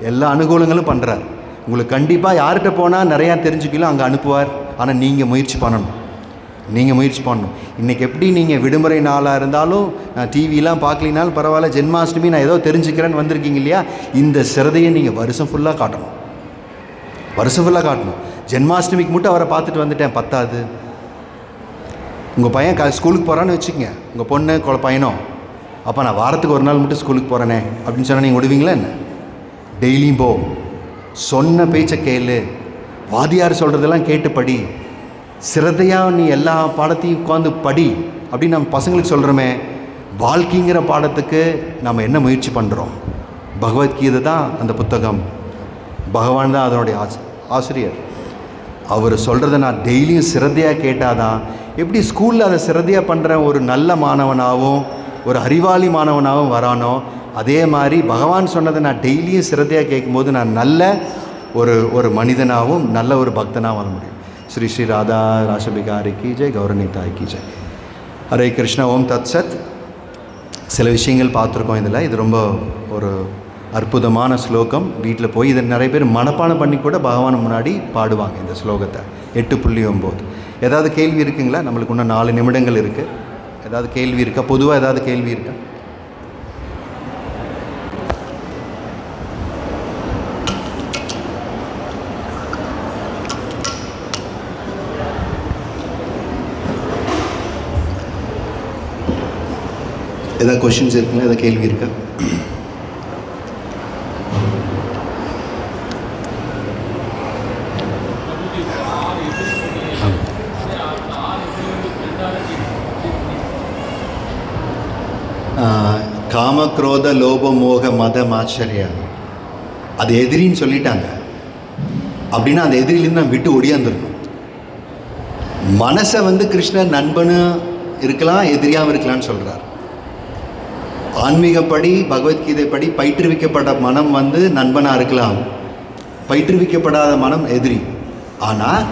எல்லா அனுகூலங்களும் பண்ணுறார். உங்களுக்கு கண்டிப்பாக யார்கிட்ட போனால் நிறையா தெரிஞ்சுக்கலாம் அங்கே அனுப்புவார். ஆனால் நீங்கள் முயற்சி பண்ணணும். இன்றைக்கி எப்படி நீங்கள் விடுமுறை நாளாக இருந்தாலும், நான் டிவிலாம் பார்க்கலினாலும் பரவாயில்ல, ஜென்மாஷ்டமி நான் ஏதோ தெரிஞ்சுக்கிறேன்னு வந்திருக்கீங்க இல்லையா, இந்த சிரதையை நீங்கள் வருஷம் ஃபுல்லாக காட்டணும். ஜென்மாஷ்டமிக்கு மட்டும் அவரை பார்த்துட்டு வந்துட்டேன் பத்தாது. உங்கள் பையன் ஸ்கூலுக்கு போகிறான்னு வச்சுக்கோங்க, உங்கள் பொண்ணு பையனோ, அப்போ நான் வாரத்துக்கு ஒரு நாள் மட்டும் ஸ்கூலுக்கு போகிறேனே அப்படின்னு சொன்னால் நீங்கள் விடுவீங்களா என்ன? டெய்லியும் போ, சொன்ன பேச்சை கேளு, வாதியார் சொல்கிறதெல்லாம் கேட்டு படி, சிரத்தையாக நீ எல்லா பாடத்தையும் உட்காந்து படி அப்படின்னு நம்ம பசங்களுக்கு சொல்கிறோமே. வாழ்க்கைங்கிற பாடத்துக்கு நம்ம என்ன முயற்சி பண்ணுறோம்? பகவத்கீதை தான் அந்த புத்தகம், பகவான் தான் அதனுடைய ஆசிரியர். அவர் சொல்கிறத நான் டெய்லியும் சிரத்தையாக கேட்டால் தான், எப்படி ஸ்கூலில் அதை சிரத்தையாக பண்ணுற ஒரு நல்ல மாணவனாகவும் ஒரு அறிவாளி மாணவனாகவும் வரானோ, அதே மாதிரி பகவான் சொன்னதை நான் டெய்லியும் சிரத்தையாக கேட்கும்போது நான் நல்ல ஒரு மனிதனாகவும் நல்ல ஒரு பக்தனாக வர முடியும். ஸ்ரீ ஸ்ரீ ராதா ராஷபிகாரி கி ஜெய், கௌரவனிதாய் கி ஜெய். ஹரே கிருஷ்ணா. ஓம் தத் சத். சில விஷயங்கள் பார்த்துருக்கோம் இதில். இது ரொம்ப ஒரு அற்புதமான ஸ்லோகம். வீட்டில் போய் இதை நிறைய பேர் மனப்பாடம் பண்ணி கூட பகவான் முன்னாடி பாடுவாங்க இந்த ஸ்லோகத்தை. 8.9. ஏதாவது கேள்வி இருக்குங்களா? நம்மளுக்கு இன்னும் 4 நிமிடங்கள் இருக்குது. ஏதாவது கேள்வி இருக்கா? பொதுவாக ஏதாவது கேள்வி இருக்கா? ஏதாவது கொஷின்ஸ் இருக்குங்களா? ஏதாவது கேள்வி இருக்கா? காம குரோத லோப மோக மத ஆச்சரிய அது எதிரின்னு சொல்லிட்டாங்க அப்படின்னா அந்த எதிரிலேருந்து நான் விட்டு ஒடியாந்துடணும். மனசை கிருஷ்ணர் நண்பனு இருக்கலாம், எதிரியாகவும் இருக்கலாம்னு சொல்கிறார். ஆன்மீகப்படி பகவத்கீதைப்படி பயிற்றுவிக்கப்பட்ட மனம் நண்பனாக இருக்கலாம், பயிற்றுவிக்கப்படாத மனம் எதிரி. ஆனால்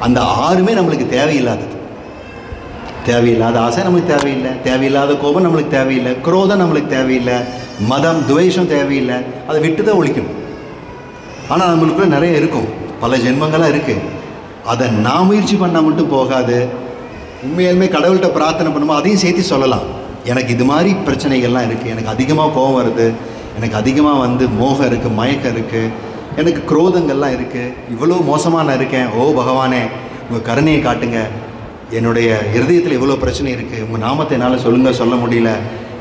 அந்த 6மே நம்மளுக்கு தேவையில்லாதது. தேவையில்லாத ஆசை நம்மளுக்கு தேவையில்லை, தேவையில்லாத கோபம் நம்மளுக்கு தேவையில்லை, குரோதம் நம்மளுக்கு தேவையில்லை, மதம் துவேஷம் தேவையில்லை. அதை விட்டு தான் ஒழிக்கணும். ஆனால் நம்மளுக்குள்ள நிறைய இருக்கும், பல ஜென்மங்களாக இருக்குது. அதை நான் முயற்சி பண்ணால் மட்டும் போகாது. உண்மையாலுமே கடவுள்கிட்ட பிரார்த்தனை பண்ணும்போது அதையும் சேர்த்து சொல்லலாம். எனக்கு இது மாதிரி பிரச்சனைகள்லாம் இருக்குது, எனக்கு அதிகமாக கோபம் வருது, எனக்கு அதிகமாக மோகம் இருக்குது, மயக்கம் இருக்குது, எனக்கு குரோதங்கள்லாம் இருக்குது, இவ்வளோ மோசமாக நான் இருக்கேன். ஓ பகவானே, உங்கள் கருணையை காட்டுங்க. என்னுடைய இருதயத்தில் இவ்வளோ பிரச்சனை இருக்குது, உங்கள் நாமத்தை என்னால் சொல்ல முடியல,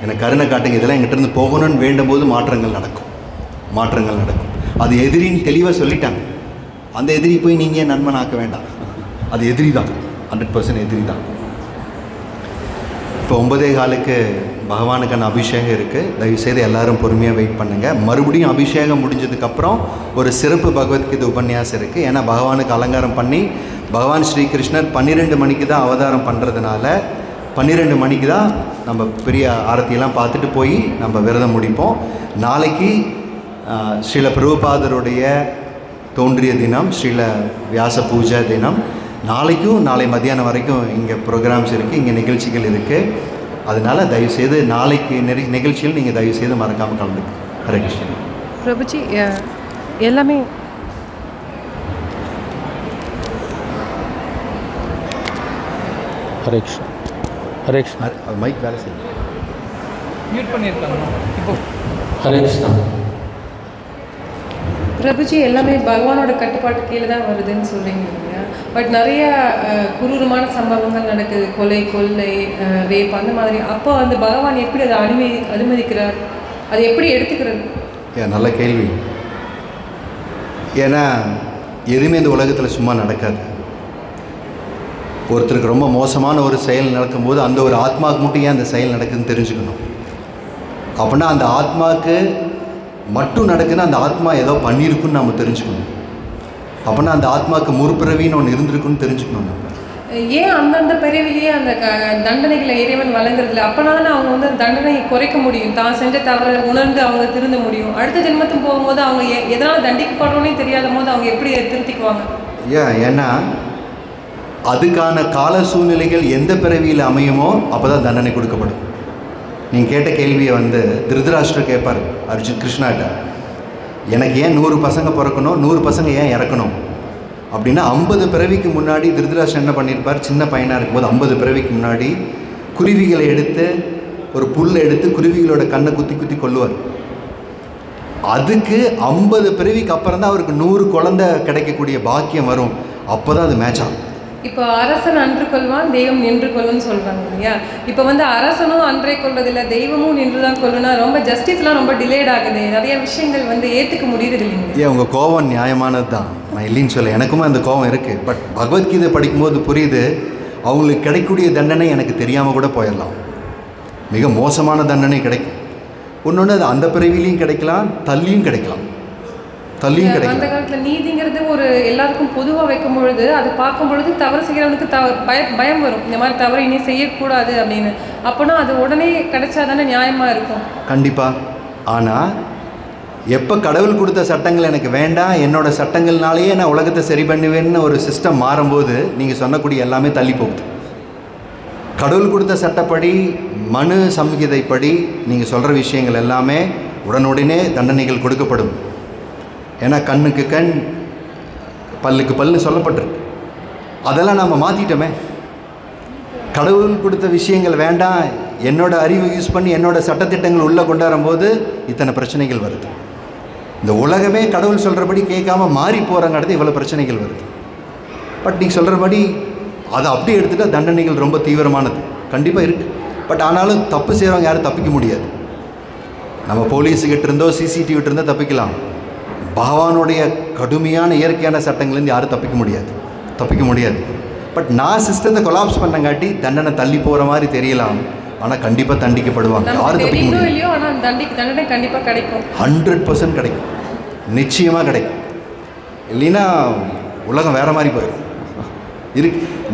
எனக்கு கருணை காட்டுங்க. இதெல்லாம் எங்கிட்டேருந்து போகணும்னு வேண்டும் போது மாற்றங்கள் நடக்கும். அது எதிரின்னு தெளிவாக சொல்லிட்டாங்க. அந்த எதிரி போய் நீங்கள் நண்பனாக்க வேண்டாம். அது எதிரி தான், 100% எதிரி தான். இப்போ 9:15 பகவானுக்கான அபிஷேகம் இருக்குது. தயவுசெய்து எல்லோரும் பொறுமையாக வெயிட் பண்ணுங்கள். மறுபடியும் அபிஷேகம் முடிஞ்சதுக்கப்புறம் ஒரு சிறப்பு பகவத்கீதை உபன்யாசம் இருக்குது. ஏன்னா பகவானுக்கு அலங்காரம் பண்ணி பகவான் ஸ்ரீகிருஷ்ணர் 12 மணிக்கு தான் அவதாரம் பண்ணுறதுனால 12 மணிக்கு தான் நம்ம பெரிய ஆரத்தியெல்லாம் பார்த்துட்டு போய் நம்ம விரதம் முடிப்போம். நாளைக்கு ஸ்ரீல பிரபுபாதருடைய தோன்றிய தினம், ஸ்ரீல வியாச பூஜை தினம். நாளை மத்தியானம் வரைக்கும் இங்கே ப்ரோக்ராம்ஸ் இருக்குது, இங்கே நிகழ்ச்சிகள் இருக்குது. அதனால் தயவுசெய்து நாளைக்கு நிகழ்ச்சியில் நீங்கள் தயவுசெய்து மறக்காமல் கலந்துக்கணும். ஹரே கிருஷ்ணன். பிரபுஜி எல்லாமே ஹரே கிருஷ்ணா. ஹரே கிருஷ்ணா. மைக் வேலை செய்யும், மியூட் பண்ணியிருக்காங்க இப்போ. ஹரே கிருஷ்ணா. பிரபுஜி எல்லாமே பகவானோட கட்டுப்பாட்டு கீழே தான் வருதுன்னு சொல்கிறீங்க இல்லையா? பட் நிறைய குரூரமான சம்பவங்கள் நடக்குது, கொள்ளை ரேப் அந்த மாதிரி. அப்போ அந்த பகவான் எப்படி அதை அனுமதிக்கிறார், அதை எப்படி எடுத்துக்கிறது? நல்ல கேள்வி. ஏன்னா எதுவுமே இந்த உலகத்தில் சும்மா நடக்காது. ஒருத்தருக்கு ரொம்ப மோசமான ஒரு செயல் நடக்கும்போது அந்த ஒரு ஆத்மாவுக்கு மட்டும் ஏன் அந்த செயல் நடக்குதுன்னு தெரிஞ்சுக்கணும். அப்படின்னா அந்த ஆத்மாவுக்கு மட்டும் நடக்குதுன்னா அந்த ஆத்மா ஏதோ பண்ணியிருக்குன்னு நம்ம தெரிஞ்சுக்கணும். அப்படின்னா அந்த ஆத்மாவுக்கு முற்பிறவின்னு ஒன்று இருந்திருக்குன்னு தெரிஞ்சுக்கணும். நம்ம ஏன் அந்தந்த பிறவிலேயே அந்த தண்டனைகளை இறைவன் வழங்குறதில்ல? அப்போனா தானே அவங்க வந்து தண்டனை குறைக்க முடியும், தான் செஞ்ச தவறை உணர்ந்து அவங்க திருந்த முடியும். அடுத்த ஜென்மத்துக்கு போகும்போது அவங்க எதனால் தண்டிக்கப்படுறோன்னே தெரியாத போது அவங்க எப்படி திருத்திக்குவாங்க? ஏன்னா அதுக்கான கால சூழ்நிலைகள் எந்த பிறவியில் அமையுமோ அப்போ தான் தண்டனை கொடுக்கப்படும். நீங்கள் கேட்ட கேள்வியை வந்து திருதராஷ்டிரர் கேட்பார் கிருஷ்ணாட்ட, எனக்கு ஏன் 100 பசங்க பிறக்கணும், 100 பசங்க ஏன் இறக்கணும் அப்படின்னா 50 பிறவிக்கு முன்னாடி திருதராஷ்டிரர் என்ன பண்ணியிருப்பார்? சின்ன பையனாக இருக்கும்போது 50 பிறவிக்கு முன்னாடி குருவிகளை எடுத்து ஒரு புல்லை எடுத்து குருவிகளோட கண்ணை குத்தி கொல்லுவார். அதுக்கு 50 பிறவிக்கு அப்புறம் தான் அவருக்கு 100 குழந்தை கிடைக்கக்கூடிய பாக்கியம் வரும். அப்போ தான் அது மேட்ச் ஆகும். இப்போ அரசன் அன்று கொள்வான், தெய்வம் நின்று கொள்ளுன்னு சொல்கிறாங்க இல்லையா? இப்போ வந்து அரசனும் அன்றே கொள்வதில்லை, தெய்வமும் நின்று தான் கொள்ளுனா ரொம்ப ஜஸ்டிஸ்லாம் ரொம்ப டிலேட் ஆகுது. நிறைய விஷயங்கள் வந்து ஏற்றுக்க முடியுது இல்லைங்க? உங்கள் கோபம் நியாயமானது தான், நான் இல்லைன்னு சொல்ல. எனக்குமே அந்த கோபம் இருக்குது. பட் பகவத்கீதை படிக்கும்போது புரியுது, அவங்களுக்கு கிடைக்கக்கூடிய தண்டனை எனக்கு தெரியாமல் கூட போயிடலாம். மிக மோசமான தண்டனை கிடைக்கும். இன்னொன்று அது அந்த பிறவிலையும் கிடைக்கலாம், தள்ளியும் கிடைக்கலாம். அந்த காலத்தில் நீதிங்கிறது ஒரு எல்லாருக்கும் பொதுவாக வைக்கும் பொழுது அது பார்க்கும் பொழுது தவறு செய்கிறவனுக்கு பயம் வரும், இந்த மாதிரி தவறு இனி செய்யக்கூடாது அப்படின்னு. அப்போனா அது உடனே கிடைச்சா தானே நியாயமாக இருக்கும். கண்டிப்பாக. ஆனால் எப்போ கடவுள் கொடுத்த சட்டங்கள் எனக்கு வேண்டாம், என்னோட சட்டங்கள்னாலேயே நான் உலகத்தை சரி பண்ணுவேன்னு ஒரு சிஸ்டம் மாறும்போது நீங்கள் சொன்னக்கூடிய எல்லாமே தள்ளி போகுது. கடவுள் கொடுத்த சட்டப்படி, மனு சம்ஹிதைப்படி நீங்கள் சொல்கிற விஷயங்கள் எல்லாமே உடனுடனே தண்டனைகள் கொடுக்கப்படும். ஏன்னா கண்ணுக்கு கண், பல்லுக்கு பல்லு சொல்லப்பட்டிருக்கு. அதெல்லாம் நம்ம மாற்றிட்டோமே. கடவுள் கொடுத்த விஷயங்கள் வேண்டாம், என்னோட அறிவை யூஸ் பண்ணி என்னோட சட்டத்திட்டங்கள் உள்ளே கொண்டாடும்போது இத்தனை பிரச்சனைகள் வருது. இந்த உலகமே கடவுள் சொல்கிறபடி கேட்காம மாறி போகிறாங்கிறது இவ்வளோ பிரச்சனைகள் வருது. பட் நீங்கள் சொல்கிறபடி அதை அப்படியே எடுத்துகிட்டா தண்டனைகள் ரொம்ப தீவிரமானது கண்டிப்பாக இருக்குது. பட் ஆனாலும் தப்பு செய்கிறவங்க யாரும் தப்பிக்க முடியாது. நம்ம போலீஸுக்கிட்ட இருந்தோ சிசிடிவிட்டு இருந்தோ தப்பிக்கலாம். பகவானுடைய கடுமையான இயற்கையான சட்டங்கள்லேருந்து யாரும் தப்பிக்க முடியாது. பட் நான் சிஸ்டத்தை கொலாப்ஸ் பண்ணங்காட்டி தண்டனை தள்ளி போகிற மாதிரி தெரியலாம், ஆனால் கண்டிப்பாக தண்டிக்கப்படுவாங்க. யாரும் தப்பிக்க முடியாது. தண்டனை கண்டிப்பாக கிடைக்கும், 100% கிடைக்கும், நிச்சயமாக கிடைக்கும். இல்லைன்னா உலகம் வேறு மாதிரி போயிடும்.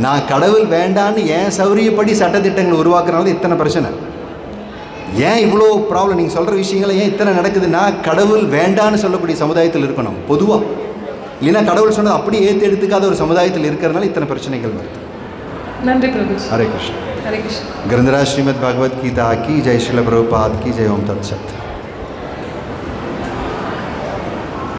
நான் கடவுள் வேண்டான்னு ஏன் சௌரியப்படி சட்டத்திட்டங்கள் உருவாக்குறதுனால இத்தனை பிரச்சனை. ஏன் இவ்வளோ ப்ராப்ளம்? நீங்கள் சொல்கிற விஷயங்கள் ஏன் இத்தனை நடக்குதுன்னா கடவுள் வேண்டான்னு சொல்லக்கூடிய சமுதாயத்தில் இருக்கணும் பொதுவாக. இல்லைன்னா கடவுள் சொன்னது அப்படியே ஏற்று எடுத்துக்காத ஒரு சமுதாயத்தில் இருக்கிறதுனால இத்தனை பிரச்சனைகள் வருது. நன்றி பிரபு. ஹரே கிருஷ்ணா. ஹரே கிருஷ்ணா. கிரந்தராஜ் ஸ்ரீமத் பகவத் கீதா கி ஜெய், ஸ்ரீல பிரபுபாத் கி ஜெய். ஓம் தத் சத்.